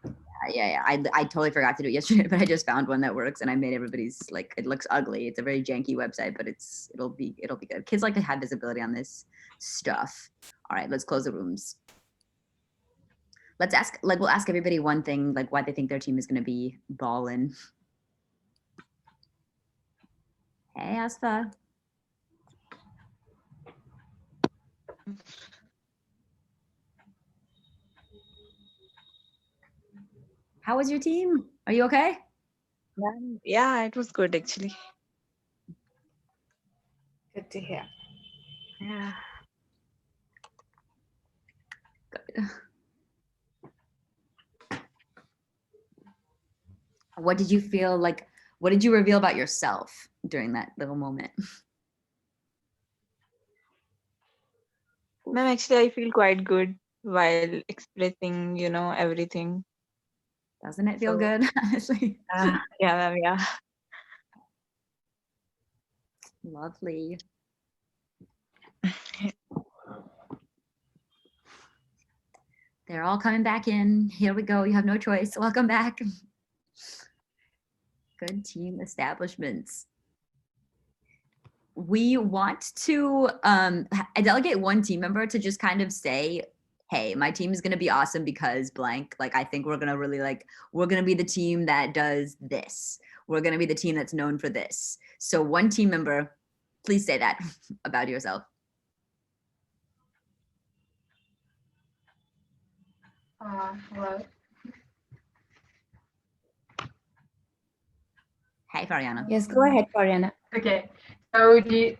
[SPEAKER 1] Yeah. I totally forgot to do it yesterday, but I just found one that works, and I made everybody's like it looks ugly. It's a very janky website, but it'll be good. Kids like to have visibility on this stuff. All right, let's close the rooms. We'll ask everybody one thing, like why they think their team is going to be ballin'. Hey, Asfa. How was your team? Are you okay?
[SPEAKER 12] Yeah, it was good actually.
[SPEAKER 2] Good to hear.
[SPEAKER 12] Yeah.
[SPEAKER 1] Good. What did you feel like? What did you reveal about yourself during that little moment?
[SPEAKER 12] Ma'am, actually, I feel quite good while expressing, everything.
[SPEAKER 1] Doesn't it feel
[SPEAKER 12] So,
[SPEAKER 1] good, honestly?
[SPEAKER 12] Yeah, ma'am, yeah.
[SPEAKER 1] Lovely. They're all coming back in. Here we go. You have no choice. Welcome back. Good team establishments. We want to delegate one team member to just kind of say, hey, my team is going to be awesome because blank. Like, I think we're going to really we're going to be the team that does this. We're going to be the team that's known for this. So one team member, please say that about yourself.
[SPEAKER 6] Hello.
[SPEAKER 1] Hey, Fariana.
[SPEAKER 2] Yes, go ahead, Fariana.
[SPEAKER 6] Okay, so we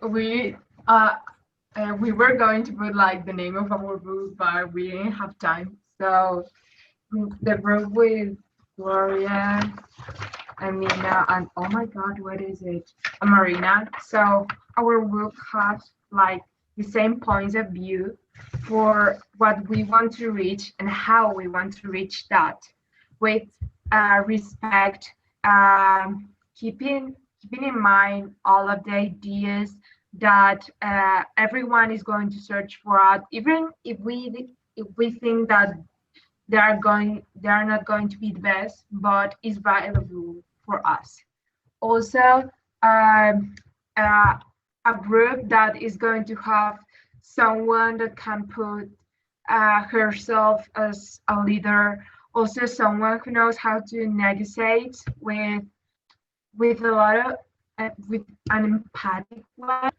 [SPEAKER 6] were going to put like the name of our group, but we didn't have time. So the group with Gloria, Amina, and oh my God, what is it? Marina. So our group has like the same points of view for what we want to reach and how we want to reach that, with respect, keeping in mind all of the ideas that everyone is going to search for out, even if we think that they are not going to be the best, but it's valuable for us. Also, a group that is going to have someone that can put herself as a leader, also someone who knows how to negotiate with a lot of with an empathic way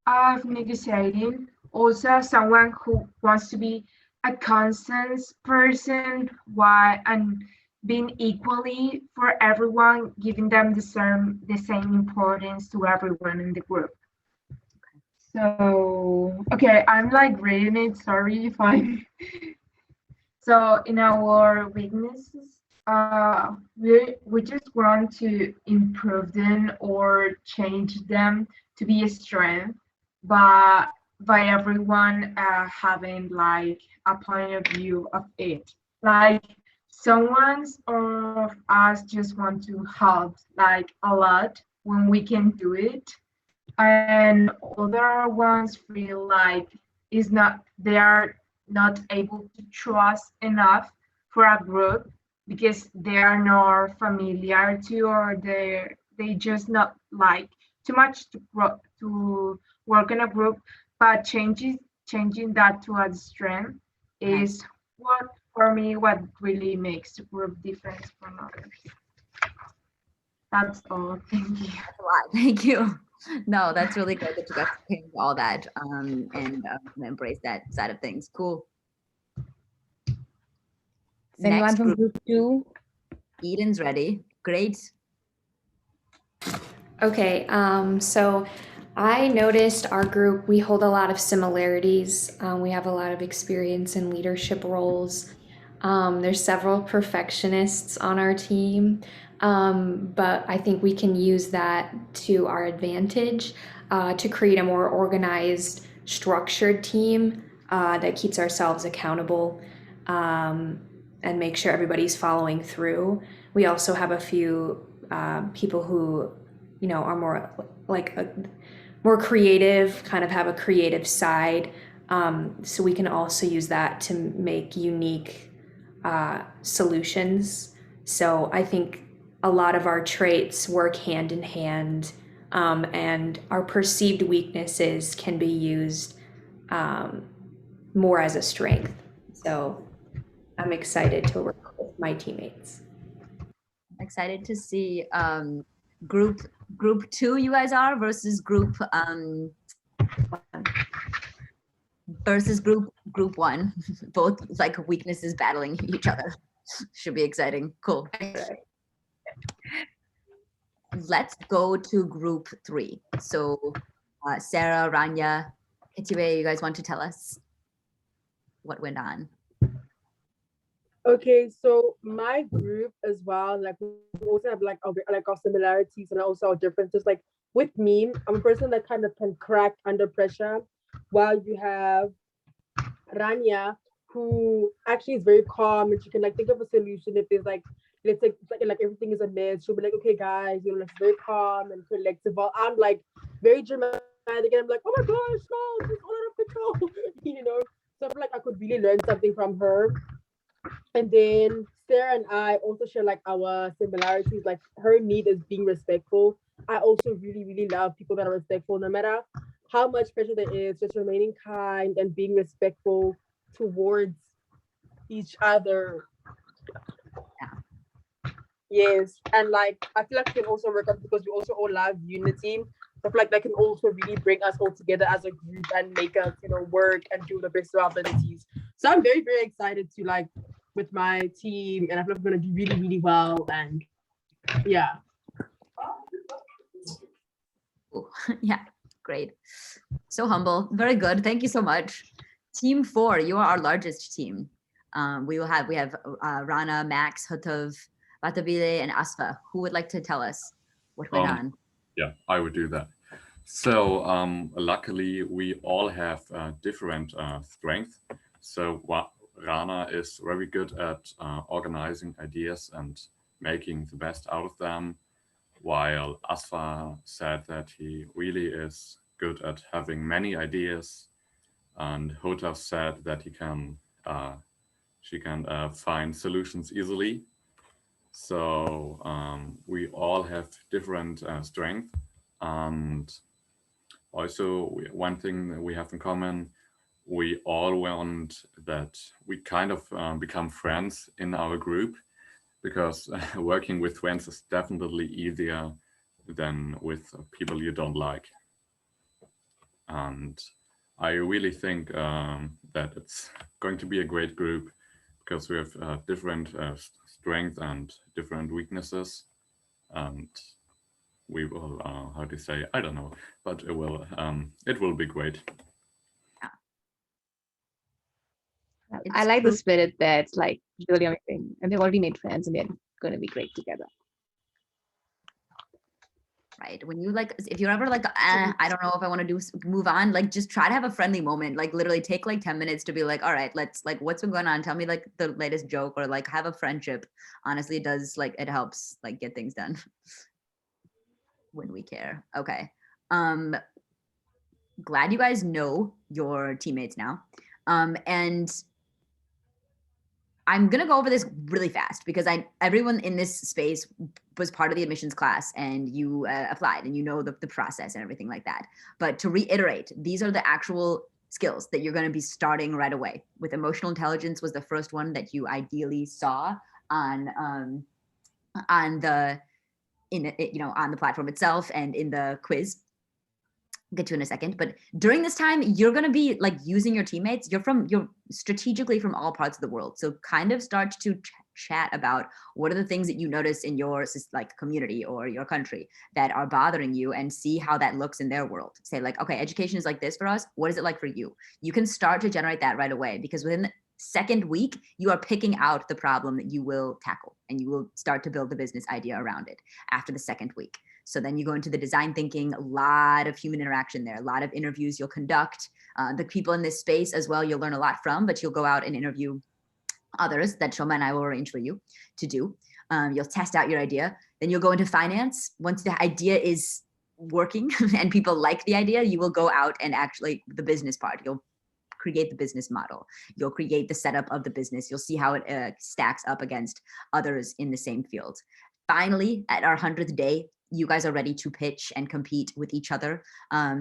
[SPEAKER 6] of negotiating. Also, someone who wants to be a constant person, why and being equally for everyone, giving them the same importance to everyone in the group. So okay, I'm like reading it. Sorry if I'm. So in our weaknesses, we just want to improve them or change them to be a strength, but by everyone having like a point of view of it. Like someone's of us just want to help like a lot when we can do it, and other ones feel like is not they are not able to trust enough for a group because they are not familiar to, or they just not like too much to work in a group, but changing that to a strength is what for me what really makes the group different from others. That's all. Thank you.
[SPEAKER 1] That's a lot. Thank you. No, that's really good that you got to change all that and embrace that side of things. Cool.
[SPEAKER 2] Is anyone from group 2?
[SPEAKER 1] Eden's ready. Great.
[SPEAKER 5] Okay, so I noticed our group, we hold a lot of similarities. We have a lot of experience in leadership roles. There's several perfectionists on our team, but I think we can use that to our advantage to create a more organized, structured team that keeps ourselves accountable and make sure everybody's following through. We also have a few people who, are more more creative, kind of have a creative side. So we can also use that to make unique solutions. So I think a lot of our traits work hand in hand, and our perceived weaknesses can be used more as a strength. So I'm excited to work with my teammates.
[SPEAKER 1] I'm excited to see group 2 you guys are versus group 1. Both like weaknesses battling each other. Should be exciting. Cool. Let's go to group 3. So Sarah, Rania, Ketiwe, you guys want to tell us what went on?
[SPEAKER 17] Okay, so my group as well, like we also have like our similarities and also our differences. Like with me, I'm a person that kind of can crack under pressure, while you have Rania, who actually is very calm and she can like think of a solution if there's like let's say like everything is a mess. She'll be like, okay guys, you know, like very calm and collective. While I'm like very dramatic and I'm like, oh my gosh, no, this is all out of control, you know. So I feel like I could really learn something from her. And then Sarah and I also share like our similarities. Like her need is being respectful. I also really, really love people that are respectful, no matter how much pressure there is, just remaining kind and being respectful towards each other. Yes. And like I feel like we can also work on because we also all love unity. So I feel like that can also really bring us all together as a group and make us, you know, work and do the best of our abilities. So I'm very, very excited to like with my team, and I feel like we're gonna do really, really well. And yeah.
[SPEAKER 1] Ooh, yeah, great. So humble, very good. Thank you so much. Team 4, you are our largest team. We have Rana, Max, Hutav, Batabile, and Asfa. Who would like to tell us what went on?
[SPEAKER 4] Yeah, I would do that. So luckily, we all have different strengths. So Rana is very good at organizing ideas and making the best out of them, while Asfa said that he really is good at having many ideas, and Hotaf said that she can find solutions easily. So we all have different strengths, and also one thing that we have in common, we all want that we kind of become friends in our group, because working with friends is definitely easier than with people you don't like. And I really think that it's going to be a great group, because we have different strengths and different weaknesses, and we will, how to say, I don't know, but it will be great.
[SPEAKER 2] I like the spirit there. It's like really amazing, and they've already made friends, and they're going to be great together.
[SPEAKER 1] Right, when you like, if you're ever like, I don't know if I want to move on, like just try to have a friendly moment. Like literally take like 10 minutes to be like, all right, let's like, what's been going on? Tell me like the latest joke, or like have a friendship. Honestly, it does, like, it helps like get things done when we care. Okay. Glad you guys know your teammates now. And I'm gonna go over this really fast because everyone in this space was part of the admissions class, and you applied and you know the process and everything like that. But to reiterate, these are the actual skills that you're gonna be starting right away. With emotional intelligence was the first one that you ideally saw on the platform itself and in the quiz. Get to in a second, but during this time you're going to be like using your teammates. You're strategically from all parts of the world, so kind of start to chat about what are the things that you notice in your like community or your country that are bothering you, and see how that looks in their world. Say like, okay, education is like this for us, what is it like for you? You can start to generate that right away, because within the second week you are picking out the problem that you will tackle, and you will start to build the business idea around it after the second week. So then you go into the design thinking, a lot of human interaction there, a lot of interviews you'll conduct. The people in this space as well, you'll learn a lot from, but you'll go out and interview others that Shoma and I will arrange for you to do. You'll test out your idea. Then you'll go into finance. Once the idea is working and people like the idea, you will go out and actually the business part. You'll create the business model. You'll create the setup of the business. You'll see how it stacks up against others in the same field. Finally, at our 100th day, you guys are ready to pitch and compete with each other.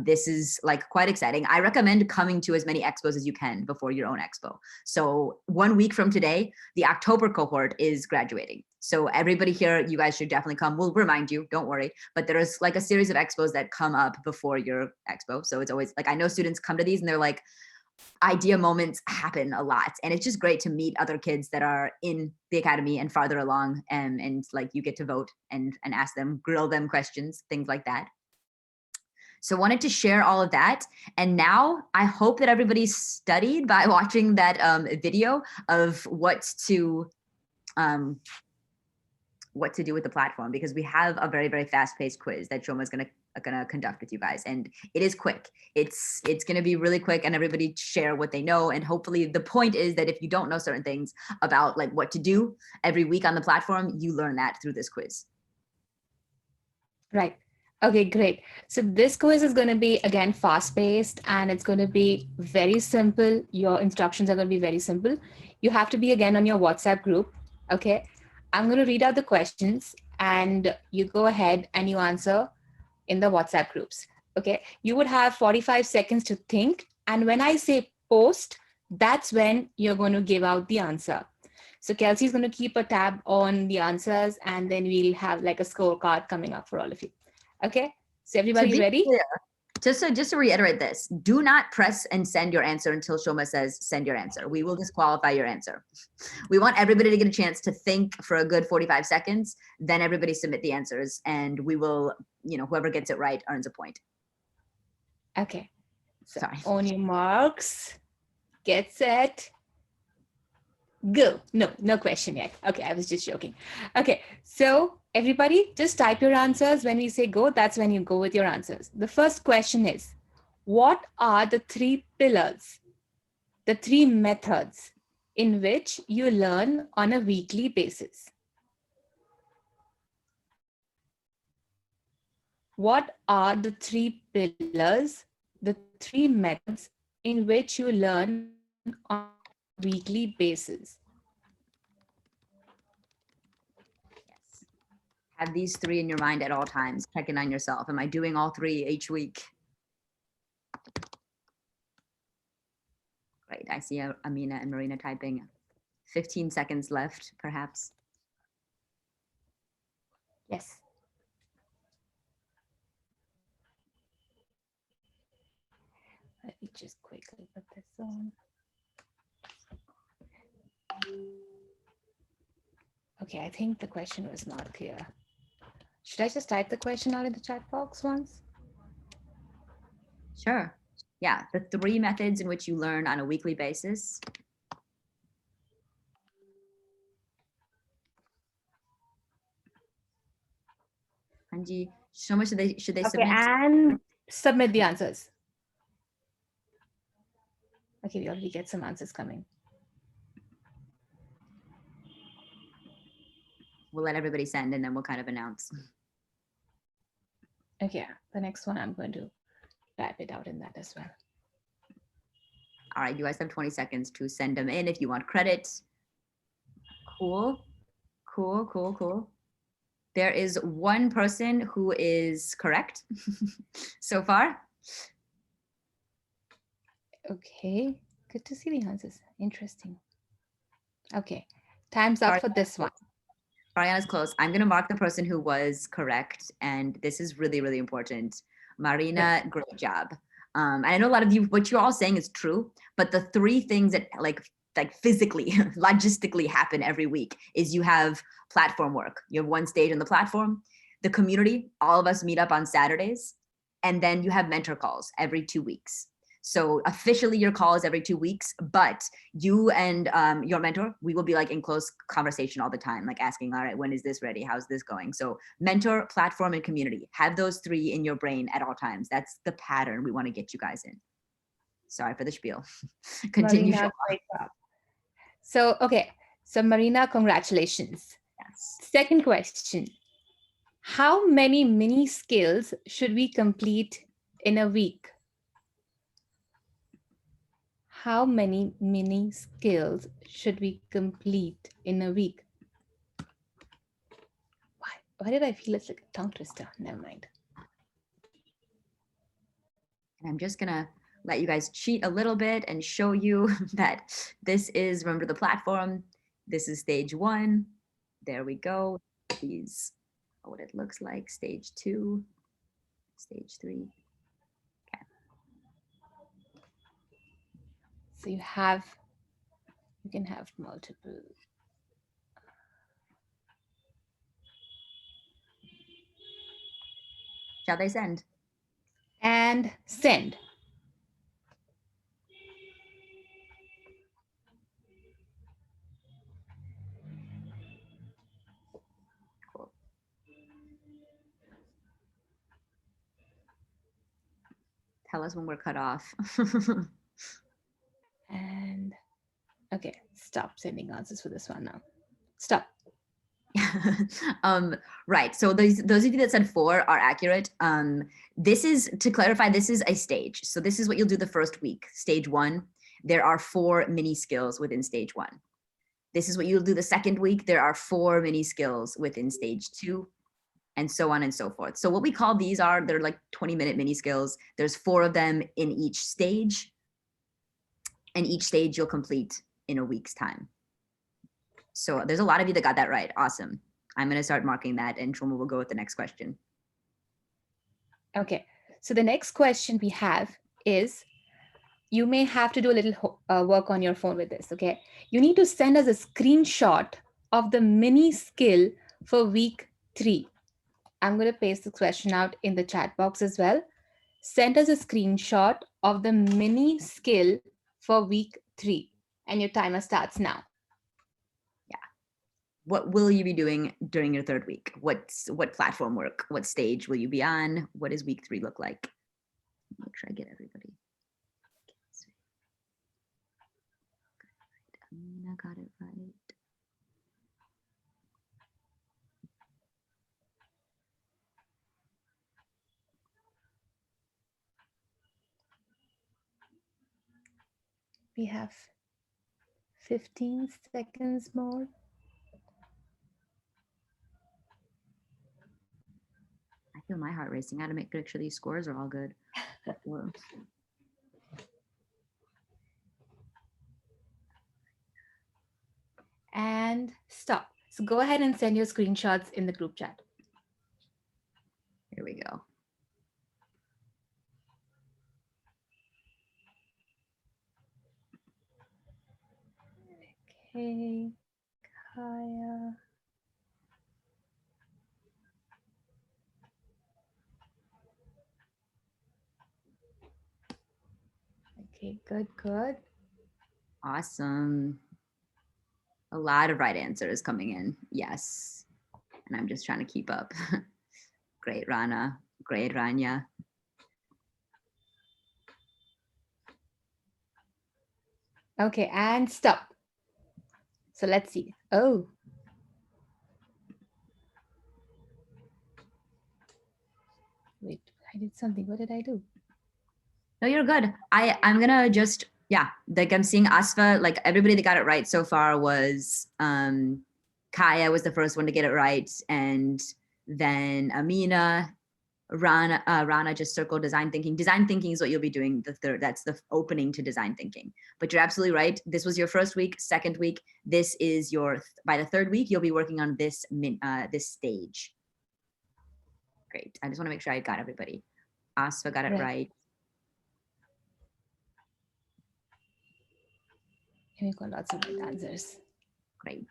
[SPEAKER 1] This is like quite exciting. I recommend coming to as many expos as you can before your own expo. So 1 week from today, the October cohort is graduating. So everybody here, you guys should definitely come. We'll remind you, don't worry. But there is like a series of expos that come up before your expo. So it's always like, I know students come to these and they're like, idea moments happen a lot, and it's just great to meet other kids that are in the academy and farther along, and like you get to vote and ask them, grill them questions, things like that. So wanted to share all of that, and now I hope that everybody studied by watching that video of what to what to do with the platform, because we have a very, very fast-paced quiz that Shoma is gonna conduct with you guys, and it is quick. It's gonna be really quick, and everybody share what they know. And hopefully the point is that if you don't know certain things about like what to do every week on the platform, you learn that through this quiz.
[SPEAKER 2] Right. Okay, great. So this quiz is going to be, again, fast-paced, and it's going to be very simple. Your instructions are going to be very simple. You have to be, again, on your WhatsApp group. Okay. I'm going to read out the questions, and you go ahead and you answer in the WhatsApp groups. Okay. You would have 45 seconds to think. And when I say post, that's when you're going to give out the answer. So Kelsey's going to keep a tab on the answers, and then we'll have like a scorecard coming up for all of you. Okay, so everybody ready?
[SPEAKER 1] Clear, just to reiterate this, do not press and send your answer until Shoma says send your answer. We will disqualify your answer. We want everybody to get a chance to think for a good 45 seconds, then everybody submit the answers, and we will, whoever gets it right earns a point.
[SPEAKER 2] Okay, so
[SPEAKER 1] sorry.
[SPEAKER 2] On your marks, get set, go. No question yet. Okay, I was just joking. Okay, so everybody just type your answers. When we say go, that's when you go with your answers. The first question is, what are the 3 pillars, the 3 methods in which you learn on a weekly basis? What are the 3 pillars, the 3 methods in which you learn on a weekly basis?
[SPEAKER 1] Have these 3 in your mind at all times. Check in on yourself. Am I doing all 3 each week? Great. I see Amina and Marina typing. 15 seconds left, perhaps.
[SPEAKER 2] Yes. Let me just quickly put this on. Okay, I think the question was not clear. Should I just type the question out in the chat box once?
[SPEAKER 1] Sure. Yeah, the 3 methods in which you learn on a weekly basis. Anji, Shoma, should they
[SPEAKER 2] okay,
[SPEAKER 1] submit?
[SPEAKER 2] And submit the answers. Okay, we already get some answers coming.
[SPEAKER 1] We'll let everybody send, and then we'll kind of announce.
[SPEAKER 2] Okay, the next one I'm going to type it out in that as well.
[SPEAKER 1] All right, you guys have 20 seconds to send them in if you want credit. Cool. There is 1 person who is correct so far.
[SPEAKER 2] Okay, good to see the answers. Interesting. Okay, time's up for this one.
[SPEAKER 1] Ariana's close. I'm going to mark the person who was correct, and this is really, really important. Marina, great job. And I know a lot of you, what you're all saying is true, but the 3 things that like physically, logistically happen every week is you have platform work. You have 1 stage on the platform, the community, all of us meet up on Saturdays, and then you have mentor calls every 2 weeks. So officially your call is every 2 weeks, but you and your mentor, we will be like in close conversation all the time, like asking, all right, when is this ready? How's this going? So mentor, platform, and community, have those 3 in your brain at all times. That's the pattern we want to get you guys in. Sorry for the spiel. Continue.
[SPEAKER 2] Marina, great job. So, okay. So Marina, congratulations.
[SPEAKER 1] Yes.
[SPEAKER 2] Second question. How many mini skills should we complete in a week? How many mini skills should we complete in a week? Why did I feel it's like a tongue twister? Never mind.
[SPEAKER 1] And I'm just gonna let you guys cheat a little bit and show you that this is, remember the platform, this is stage 1. There we go. These are what it looks like. Stage 2, stage 3.
[SPEAKER 2] So you can have multiple.
[SPEAKER 1] Shall they send?
[SPEAKER 2] And send.
[SPEAKER 1] Tell us when we're cut off.
[SPEAKER 2] And okay, stop sending answers for this one now. Stop.
[SPEAKER 1] Right. So those of you that said 4 are accurate. This is, to clarify, this is a stage. So this is what you'll do the first week. Stage 1. There are 4 mini skills within stage 1. This is what you'll do the second week. There are 4 mini skills within stage 2, and so on and so forth. So what we call these are, they're like 20-minute mini skills. There's 4 of them in each stage, and each stage you'll complete in a week's time. So there's a lot of you that got that right. Awesome. I'm going to start marking that, and Shlomo will go with the next question.
[SPEAKER 2] Okay, so the next question we have is, you may have to do a little work on your phone with this, okay? You need to send us a screenshot of the mini skill for week 3. I'm going to paste the question out in the chat box as well. Send us a screenshot of the mini skill for week 3, and your timer starts now.
[SPEAKER 1] What will you be doing during your third week? What platform work? What stage will you be on? What does week 3 look like? Make sure I get everybody. I got it right.
[SPEAKER 2] We have 15 seconds more.
[SPEAKER 1] I feel my heart racing. I had to make sure these scores are all good.
[SPEAKER 2] And stop. So go ahead and send your screenshots in the group chat.
[SPEAKER 1] Here we go.
[SPEAKER 2] Okay, Kaya. Okay, good, good.
[SPEAKER 1] Awesome. A lot of right answers coming in. Yes. And I'm just trying to keep up. Great, Rana. Great, Rania.
[SPEAKER 2] Okay, and stop. So let's see. Oh. Wait, I did something. What did I do?
[SPEAKER 1] No, you're good. I'm gonna just, yeah, like I'm seeing Asfa, like everybody that got it right so far was Kaya was the first one to get it right, and then Amina, Rana just circled design thinking. Design thinking is what you'll be doing the third. That's the opening to design thinking. But you're absolutely right. This was your first week, second week. This is your, by the third week, you'll be working on this this stage. Great. I just want to make sure I got everybody. Asfa got it right.
[SPEAKER 2] We got lots of right answers.
[SPEAKER 1] Great.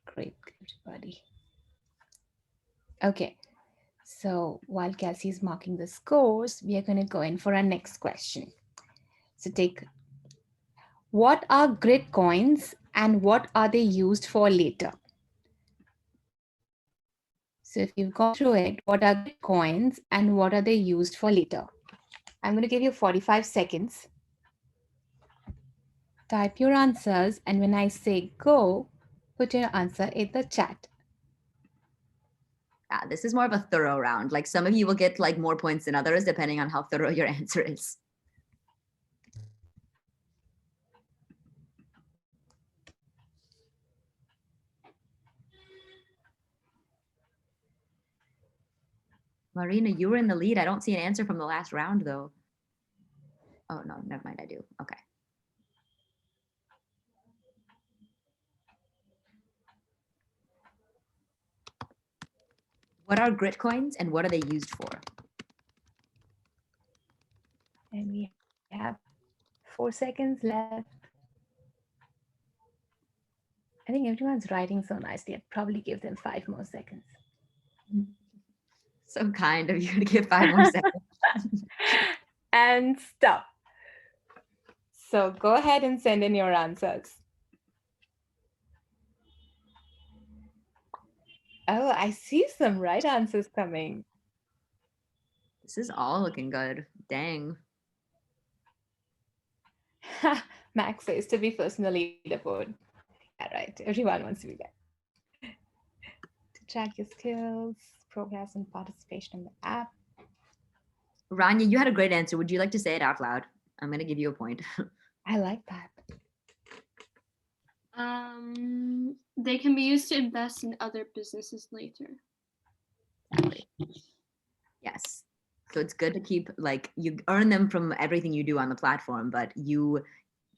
[SPEAKER 2] Great, everybody. Okay, so while Kelsey is marking the scores, we are going to go in for our next question. So take, what are grit coins and what are they used for later? So if you've gone through it, what are grit coins and what are they used for later? I'm going to give you 45 seconds. Type your answers, and when I say go, put your answer in the chat.
[SPEAKER 1] Yeah, this is more of a thorough round. Like some of you will get like more points than others, depending on how thorough your answer is. Marina, you were in the lead. I don't see an answer from the last round though. Oh no, never mind, I do. Okay. What are grit coins and what are they used for?
[SPEAKER 2] And we have 4 seconds left. I think everyone's writing so nicely. I'd probably give them 5 more seconds.
[SPEAKER 1] So kind of you to give 5 more seconds.
[SPEAKER 2] And stop. So go ahead and send in your answers. Oh, I see some right answers coming.
[SPEAKER 1] This is all looking good. Dang.
[SPEAKER 2] Max says to be first in the leaderboard. Yeah, right. Everyone wants to be there. To track your skills, progress, and participation in the app.
[SPEAKER 1] Rania, you had a great answer. Would you like to say it out loud? I'm going to give you a point.
[SPEAKER 2] I like that.
[SPEAKER 13] They can be used to invest in other businesses later.
[SPEAKER 1] Exactly. Yes. So it's good to keep, like, you earn them from everything you do on the platform, but you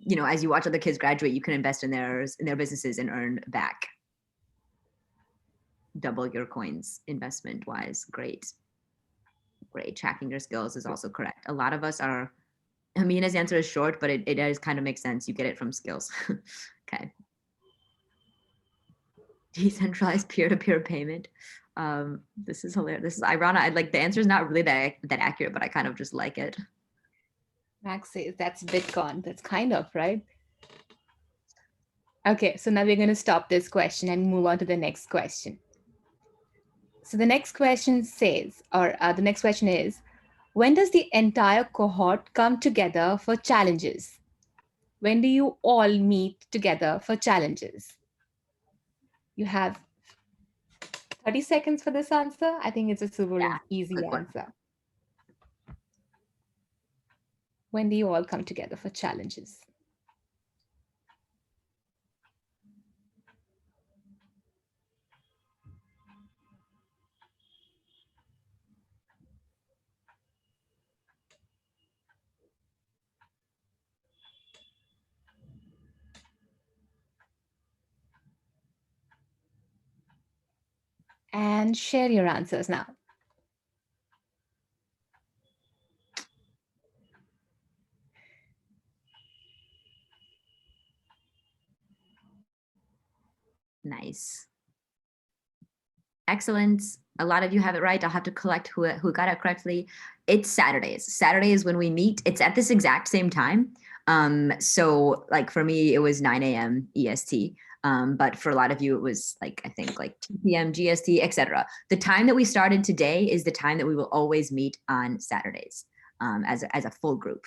[SPEAKER 1] know, as you watch other kids graduate, you can invest in their businesses and earn back. Double your coins investment wise. Great. Great. Tracking your skills is also correct. A lot of us are, Amina's answer is short, but it does kind of make sense. You get it from skills. Okay. Decentralized peer-to-peer payment. This is hilarious. This is ironic. Like the answer is not really that accurate, but I kind of just like it.
[SPEAKER 2] Max says that's Bitcoin. That's kind of, right? Okay, so now we're going to stop this question and move on to the next question. So the next question says, or the next question is, when does the entire cohort come together for challenges? When do you all meet together for challenges? You have 30 seconds for this answer. I think it's a super easy answer. When do you all come together for challenges? And share your answers now.
[SPEAKER 1] Nice. Excellent. A lot of you have it right. I'll have to collect who got it correctly. It's Saturdays. Saturday is when we meet. It's at this exact same time. So like for me, it was 9 a.m. EST. But for a lot of you, it was like, I think like 2 p.m. GST, etc. The time that we started today is the time that we will always meet on Saturdays as a full group.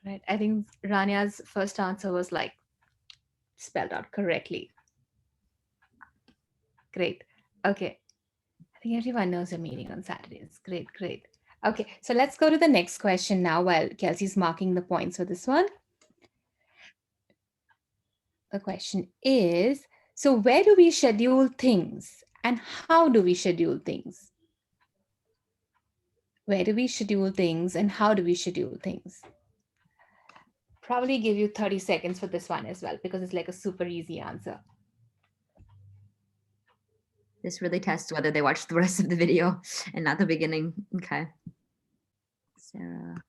[SPEAKER 2] Right. I think Rania's first answer was like spelled out correctly. Great. Okay. I think everyone knows a meeting on Saturdays. Great, great. Okay, so let's go to the next question now while Kelsey's marking the points for this one. The question is, so where do we schedule things and how do we schedule things? Where do we schedule things and how do we schedule things? Probably give you 30 seconds for this one as well, because it's like a super easy answer.
[SPEAKER 1] This really tests whether they watched the rest of the video and not the beginning. Okay. Sarah.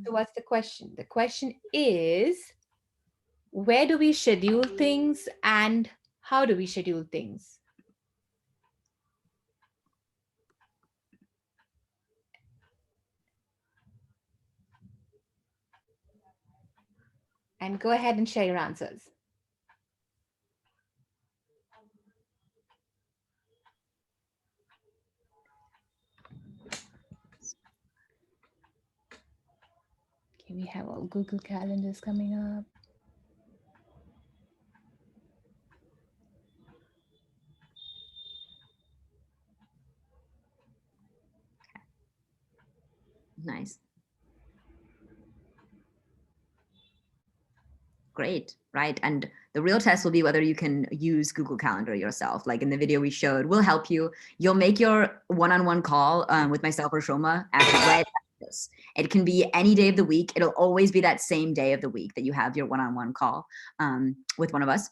[SPEAKER 2] So what's the question? The question is, where do we schedule things and how do we schedule things? And go ahead and share your answers. Okay, we have all Google Calendars coming up.
[SPEAKER 1] Nice. Great, right? And the real test will be whether you can use Google Calendar yourself. Like in the video we showed, we'll help you. You'll make your one-on-one call with myself or Shoma right after this. It can be any day of the week. It'll always be that same day of the week that you have your one-on-one call with one of us.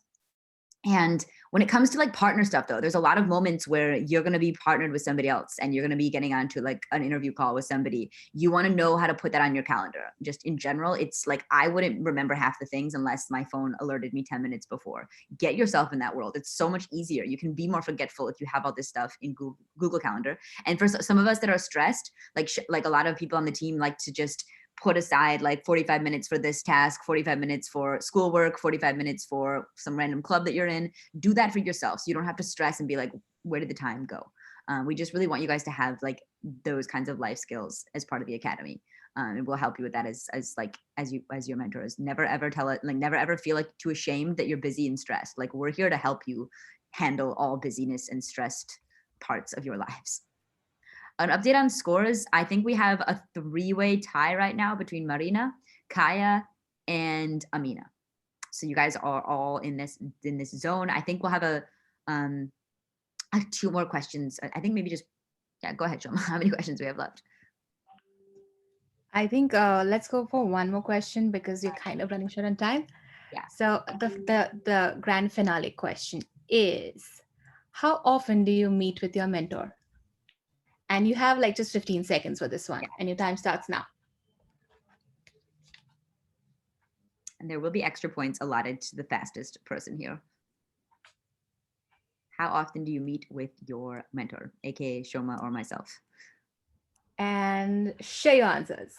[SPEAKER 1] And when it comes to like partner stuff though, there's a lot of moments where you're going to be partnered with somebody else and you're going to be getting onto like an interview call with somebody. You want to know how to put that on your calendar. Just in general, it's like, I wouldn't remember half the things unless my phone alerted me 10 minutes before. Get yourself in that world. It's so much easier. You can be more forgetful if you have all this stuff in Google Calendar. And for some of us that are stressed, like a lot of people on the team like to just put aside like 45 minutes for this task, 45 minutes for schoolwork, 45 minutes for some random club that you're in. Do that for yourself so you don't have to stress and be like, where did the time go? We just really want you guys to have like those kinds of life skills as part of the academy. And we'll help you with that as your mentors. Never ever never ever feel like too ashamed that you're busy and stressed. Like we're here to help you handle all busyness and stressed parts of your lives. An update on scores. I think we have a 3-way tie right now between Marina, Kaya, and Amina. So you guys are all in this zone. I think we'll have I have 2 more questions. I think maybe just, yeah, go ahead, Shoma. How many questions do we have left?
[SPEAKER 2] I think let's go for one more question because we're kind of running short on time.
[SPEAKER 1] Yeah.
[SPEAKER 2] So the grand finale question is, how often do you meet with your mentor? And you have like just 15 seconds for this one, and your time starts now.
[SPEAKER 1] And there will be extra points allotted to the fastest person here. How often do you meet with your mentor, aka Shoma or myself?
[SPEAKER 2] And share your answers.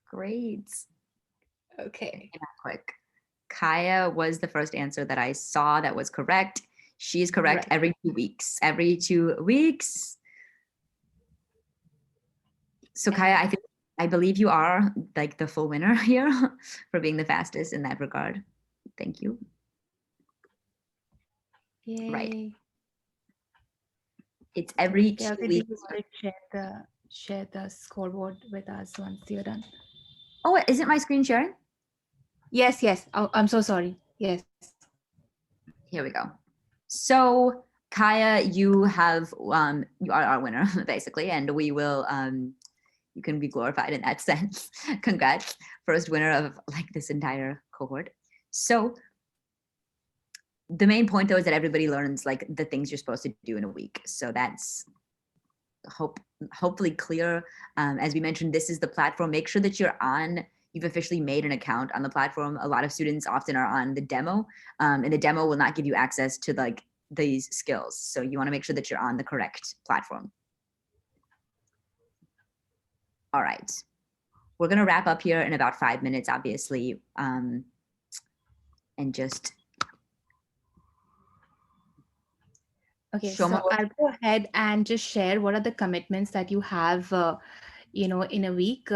[SPEAKER 1] Great.
[SPEAKER 2] Okay.
[SPEAKER 1] Quick. Kaya was the first answer that I saw that was correct. She is correct
[SPEAKER 2] Right.
[SPEAKER 1] every 2 weeks. Every 2 weeks. So Kaya, I believe you are like the full winner here for being the fastest in that regard. Thank you.
[SPEAKER 2] Yay.
[SPEAKER 1] Right. It's every 2
[SPEAKER 2] Kelsey,
[SPEAKER 1] weeks.
[SPEAKER 2] please share the scoreboard with us once you're done.
[SPEAKER 1] Oh, is it my screen sharing?
[SPEAKER 2] Yes. Oh, I'm so sorry. Yes.
[SPEAKER 1] Here we go. So Kaya, you are our winner basically, and we will you can be glorified in that sense. Congrats, first winner of like this entire cohort. So the main point though is that everybody learns like the things you're supposed to do in a week. So that's hopefully clear. As we mentioned, this is the platform. Make sure that you've officially made an account on the platform. A lot of students often are on the demo, and the demo will not give you access to like these skills. So you want to make sure that you're on the correct platform. All right. We're going to wrap up here in about 5 minutes, obviously. And just
[SPEAKER 2] Okay,
[SPEAKER 1] Shoma,
[SPEAKER 2] so I'll go ahead and just share what are the commitments that you have, in a week.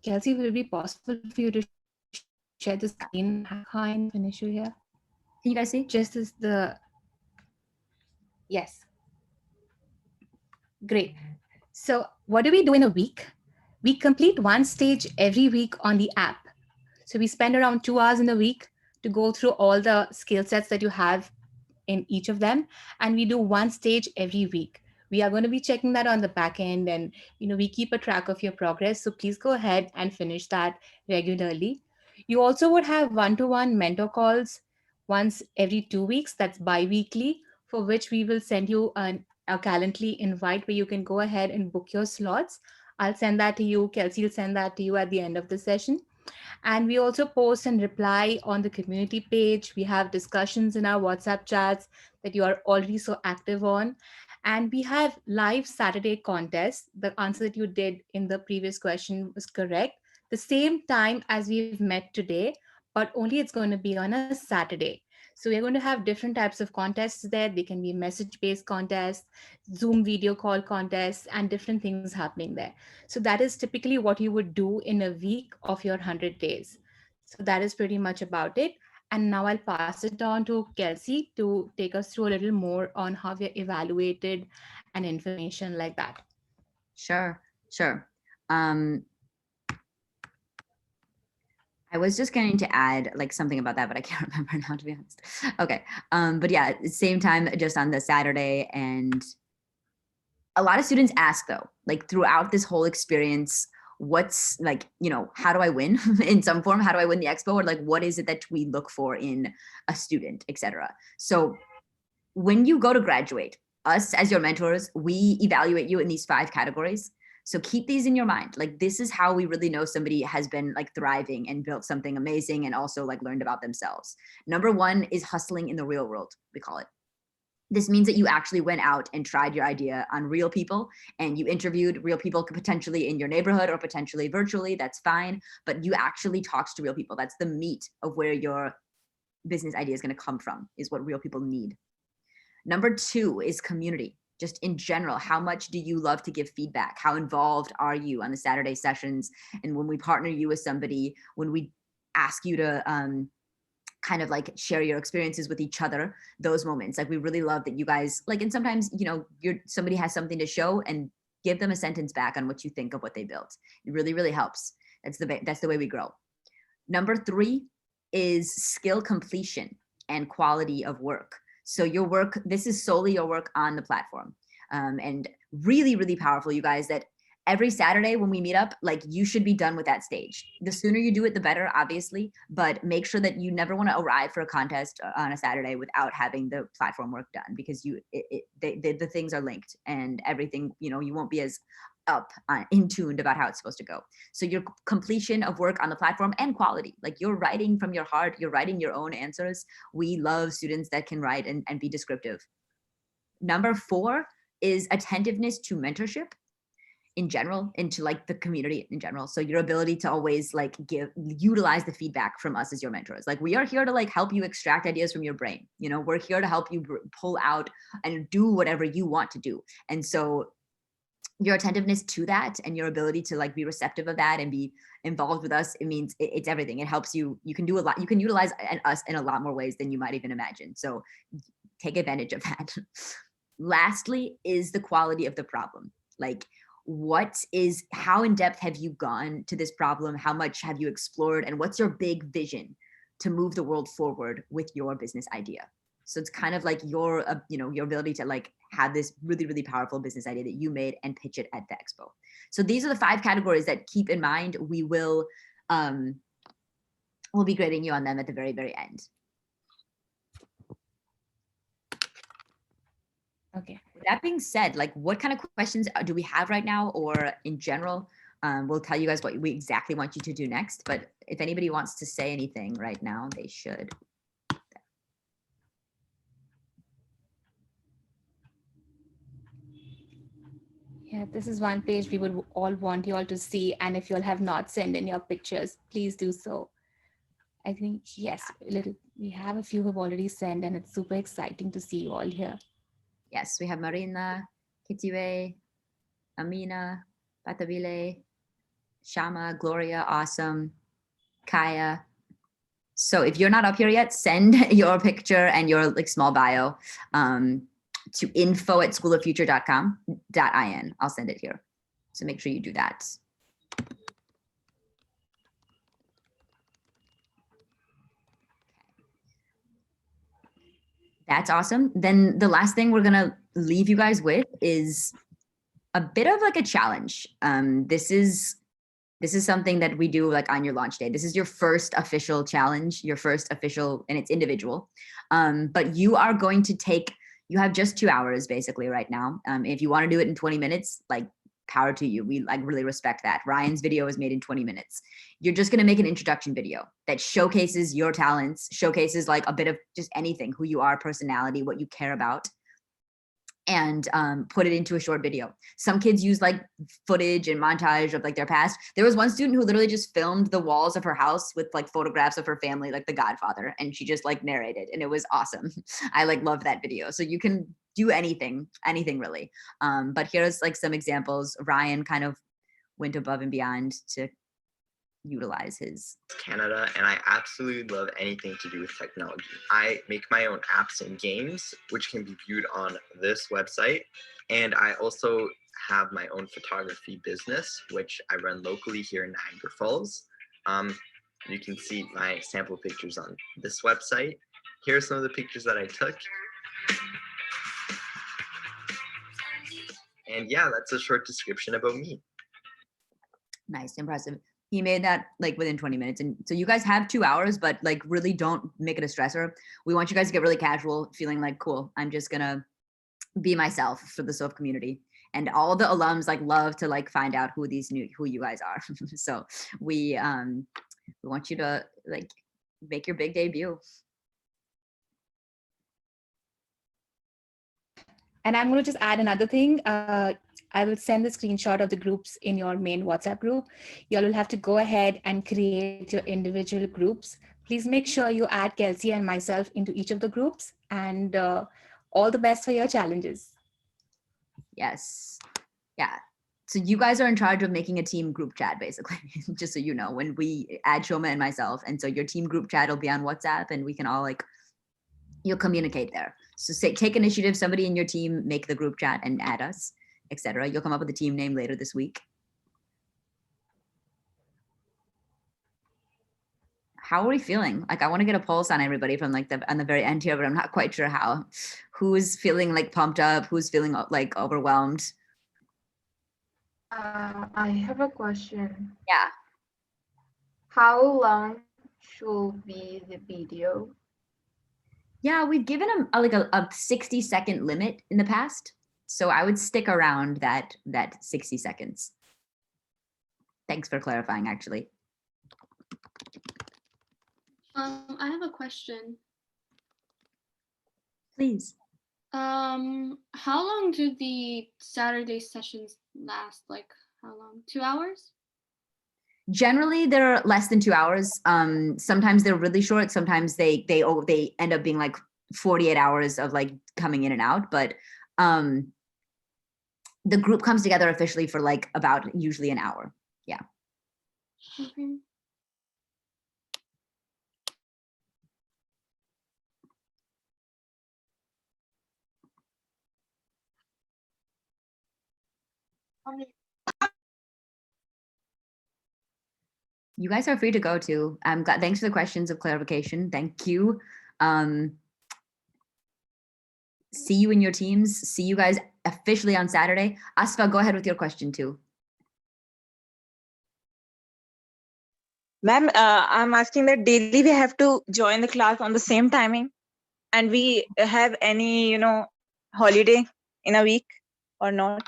[SPEAKER 2] Kelsey, will it be possible for you to share the screen? Kind an issue here.
[SPEAKER 1] Can you guys see?
[SPEAKER 2] Just as yes. Great. So what do we do in a week? We complete one stage every week on the app. So we spend around 2 hours in a week to go through all the skill sets that you have in each of them. And we do one stage every week. We are going to be checking that on the back end, and we keep a track of your progress. So please go ahead and finish that regularly. You also would have one-to-one mentor calls once every 2 weeks. That's bi-weekly, for which we will send you a Calendly invite where you can go ahead and book your slots. I'll send that to you. Kelsey will send that to you at the end of the session. And we also post and reply on the community page. We have discussions in our WhatsApp chats that you are already so active on. And we have live Saturday contests. The answer that you did in the previous question was correct. The same time as we've met today, but only it's going to be on a Saturday. So we're going to have different types of contests there. They can be message-based contests, Zoom video call contests, and different things happening there. So that is typically what you would do in a week of your 100 days. So that is pretty much about it. And now I'll pass it on to Kelsey to take us through a little more on how we're evaluated and information like that.
[SPEAKER 1] Sure. I was just going to add like something about that, but I can't remember now, to be honest. Okay. But yeah, same time, just on the Saturday. And a lot of students ask though, like throughout this whole experience, what's like, how do I win in some form? How do I win the expo? Or like, what is it that we look for in a student, etc. So when you go to graduate, us as your mentors, we evaluate you in these 5 categories. So keep these in your mind. Like, this is how we really know somebody has been like thriving and built something amazing and also like learned about themselves. Number 1 is hustling in the real world, we call it. This means that you actually went out and tried your idea on real people, and you interviewed real people, potentially in your neighborhood or potentially virtually. That's fine. But you actually talked to real people. That's the meat of where your business idea is going to come from, is what real people need. Number 2 is community. Just in general, how much do you love to give feedback? How involved are you on the Saturday sessions? And when we partner you with somebody, when we ask you to kind of like share your experiences with each other, those moments, like we really love that you guys like, and sometimes, you know, somebody has something to show and give them a sentence back on what you think of what they built. It really, really helps. That's the way we grow. Number 3 is skill completion and quality of work. So your work, this is solely your work on the platform. And really, really powerful, you guys, that every Saturday when we meet up, like you should be done with that stage. The sooner you do it, the better, obviously, but make sure that you never want to arrive for a contest on a Saturday without having the platform work done, because the things are linked and everything, you know, you won't be as up in tuned about how it's supposed to go. So your completion of work on the platform and quality, like you're writing from your heart, you're writing your own answers. We love students that can write and be descriptive. Number 4 is attentiveness to mentorship in general, into like the community in general. So your ability to always like utilize the feedback from us as your mentors. Like we are here to like help you extract ideas from your brain. You know, we're here to help you pull out and do whatever you want to do. And so your attentiveness to that and your ability to like be receptive of that and be involved with us, it means it's everything. It helps you. You can do a lot. You can utilize us in a lot more ways than you might even imagine. So take advantage of that. Lastly is the quality of the problem. Like how in depth have you gone to this problem? How much have you explored? And what's your big vision to move the world forward with your business idea? So it's kind of like your ability to like have this really, really powerful business idea that you made and pitch it at the expo. So these are the 5 categories that keep in mind. We'll be grading you on them at the very, very end.
[SPEAKER 2] Okay.
[SPEAKER 1] With that being said, like what kind of questions do we have right now, or in general? We'll tell you guys what we exactly want you to do next, but if anybody wants to say anything right now, they should.
[SPEAKER 2] Yeah, this is one page we would all want you all to see. And if you all have not sent in your pictures, please do so. I think, yes, we have a few who have already sent, and it's super exciting to see you all here.
[SPEAKER 1] Yes, we have Marina, Kitiwe, Amina, Batabile, Shama, Gloria, Awesome, Kaya. So if you're not up here yet, send your picture and your like small bio to info@schooloffuture.com.in. I'll send it here. So make sure you do that. That's awesome. Then the last thing we're gonna leave you guys with is a bit of like a challenge. This is something that we do like on your launch day. This is your first official challenge, your first official, and it's individual. But you are going to you have just 2 hours basically right now. If you want to do it in 20 minutes, like power to you. We like really respect that. Ryan's video is made in 20 minutes. You're just going to make an introduction video that showcases your talents, showcases like a bit of just anything, who you are, personality, what you care about, and put it into a short video. Some kids use like footage and montage of like their past. There was one student who literally just filmed the walls of her house with like photographs of her family, like The Godfather, and she just like narrated, and it was awesome. I like love that video. So you can do anything really. But here's like some examples. Ryan kind of went above and beyond to utilize his
[SPEAKER 18] Canada, and I absolutely love anything to do with technology. I make my own apps and games, which can be viewed on this website. And I also have my own photography business, which I run locally here in Niagara Falls. You can see my sample pictures on this website. Here are some of the pictures that I took. And yeah, that's a short description about me.
[SPEAKER 1] Nice, impressive. He made that like within 20 minutes. And so you guys have 2 hours, but like really don't make it a stressor. We want you guys to get really casual, feeling like, cool, I'm just gonna be myself for the SOAF community. And all the alums like love to like find out who you guys are. So we want you to like make your big debut.
[SPEAKER 2] And I'm going to just add another thing. I will send the screenshot of the groups in your main WhatsApp group. You all will have to go ahead and create your individual groups. Please make sure you add Kelsey and myself into each of the groups, and all the best for your challenges.
[SPEAKER 1] Yes. Yeah. So you guys are in charge of making a team group chat, basically, just so you know, when we add Shoma and myself. And so your team group chat will be on WhatsApp and we can all you'll communicate there. So take initiative, somebody in your team, make the group chat and add us, etc. You'll come up with a team name later this week. How are we feeling? I want to get a pulse on everybody from on the very end here, but I'm not quite sure how. Who's feeling pumped up? Who's feeling overwhelmed?
[SPEAKER 6] I have a question.
[SPEAKER 1] Yeah.
[SPEAKER 6] How long should be the video?
[SPEAKER 1] Yeah, we've given them a 60-second limit in the past. So I would stick around that 60 seconds. Thanks for clarifying, actually.
[SPEAKER 13] I have a question.
[SPEAKER 1] Please.
[SPEAKER 13] How long do the Saturday sessions last? How long? 2 hours?
[SPEAKER 1] Generally, they're less than 2 hours. Sometimes they're really short. Sometimes they end up being 48 hours of coming in and out. But the group comes together officially for about usually an hour. Yeah.
[SPEAKER 13] Okay.
[SPEAKER 1] You guys are free to go too. I'm glad. Thanks for the questions of clarification. Thank you. See you in your teams. See you guys officially on Saturday. Asfa, go ahead with your question too.
[SPEAKER 12] Ma'am, I'm asking that daily we have to join the class on the same timing, and we have any, holiday in a week or not?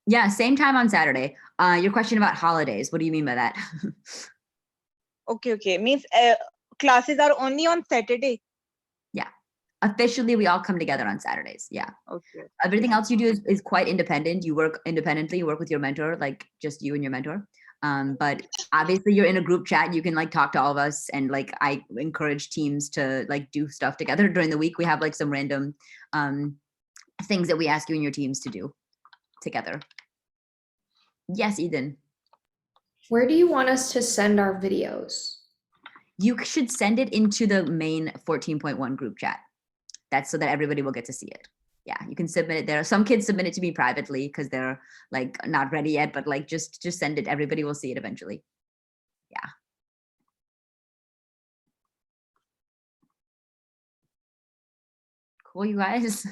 [SPEAKER 1] Yeah, same time on Saturday. Your question about holidays, what do you mean by that?
[SPEAKER 12] Okay. Means classes are only on Saturday.
[SPEAKER 1] Yeah. Officially, we all come together on Saturdays. Yeah.
[SPEAKER 12] Okay.
[SPEAKER 1] Everything else you do is quite independent. You work independently, you work with your mentor, just you and your mentor. But obviously you're in a group chat. You can talk to all of us, and I encourage teams to do stuff together during the week. We have some random things that we ask you and your teams to do together. Yes, Eden.
[SPEAKER 5] Where do you want us to send our videos?
[SPEAKER 1] You should send it into the main 14.1 group chat. That's so that everybody will get to see it. Yeah, you can submit it there. Some kids submit it to me privately because they're not ready yet, but just send it. Everybody will see it eventually. Yeah. Cool, you guys.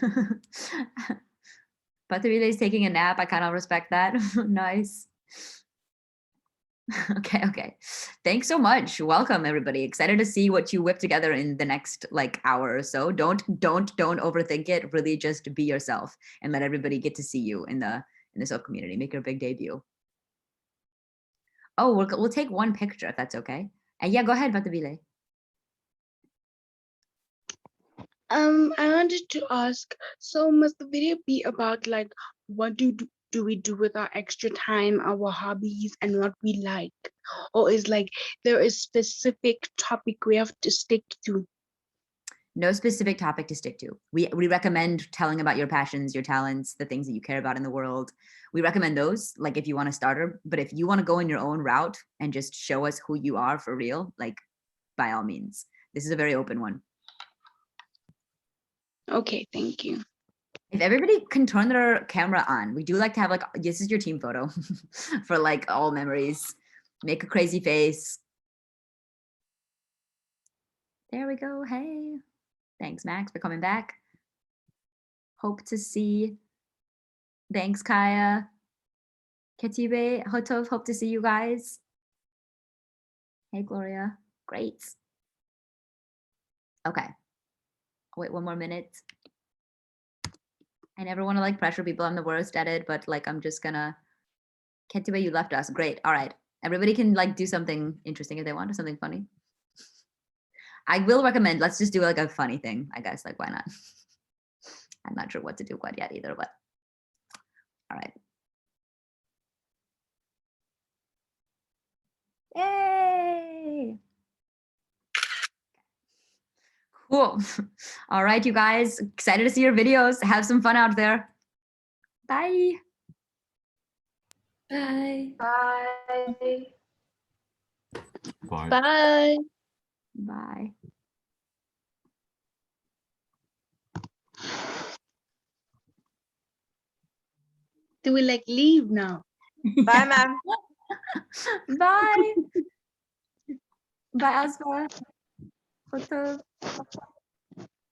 [SPEAKER 1] Patavila is taking a nap. I kind of respect that. Nice. Okay. Thanks so much. Welcome, everybody. Excited to see what you whip together in the next hour or so. Don't overthink it. Really just be yourself and let everybody get to see you in the Silk community. Make your big debut. Oh, we'll take one picture if that's okay. And yeah, go ahead, Vatavile.
[SPEAKER 19] I wanted to ask, so must the video be about what do we do with our extra time, our hobbies, and what we like? Or is there is specific topic we have to stick to?
[SPEAKER 1] No specific topic to stick to. We recommend telling about your passions, your talents, the things that you care about in the world. We recommend those, if you want to start, but if you want to go in your own route and just show us who you are for real, by all means. This is a very open one.
[SPEAKER 19] Okay, thank you.
[SPEAKER 1] If everybody can turn their camera on, we do like to have this is your team photo for all memories. Make a crazy face. There we go. Hey, thanks Max for coming back. Hope to see. Thanks Kaya. Ketibe, Hotov, hope to see you guys. Hey Gloria, great. Okay. Wait 1 more minute. I never want to pressure people. I'm the worst at it, but I'm just gonna get to where you left us. Great. All right. Everybody can do something interesting if they want, or something funny. I will recommend, let's just do a funny thing, I guess. Why not? I'm not sure what to do quite yet either, but all right. Yay! Cool. All right, you guys, excited to see your videos. Have some fun out there. Bye.
[SPEAKER 5] Bye.
[SPEAKER 6] Bye.
[SPEAKER 4] Bye.
[SPEAKER 3] Bye.
[SPEAKER 1] Bye.
[SPEAKER 19] Do we like leave now?
[SPEAKER 12] Bye, ma'am.
[SPEAKER 1] Bye. Bye, Asma. Photo.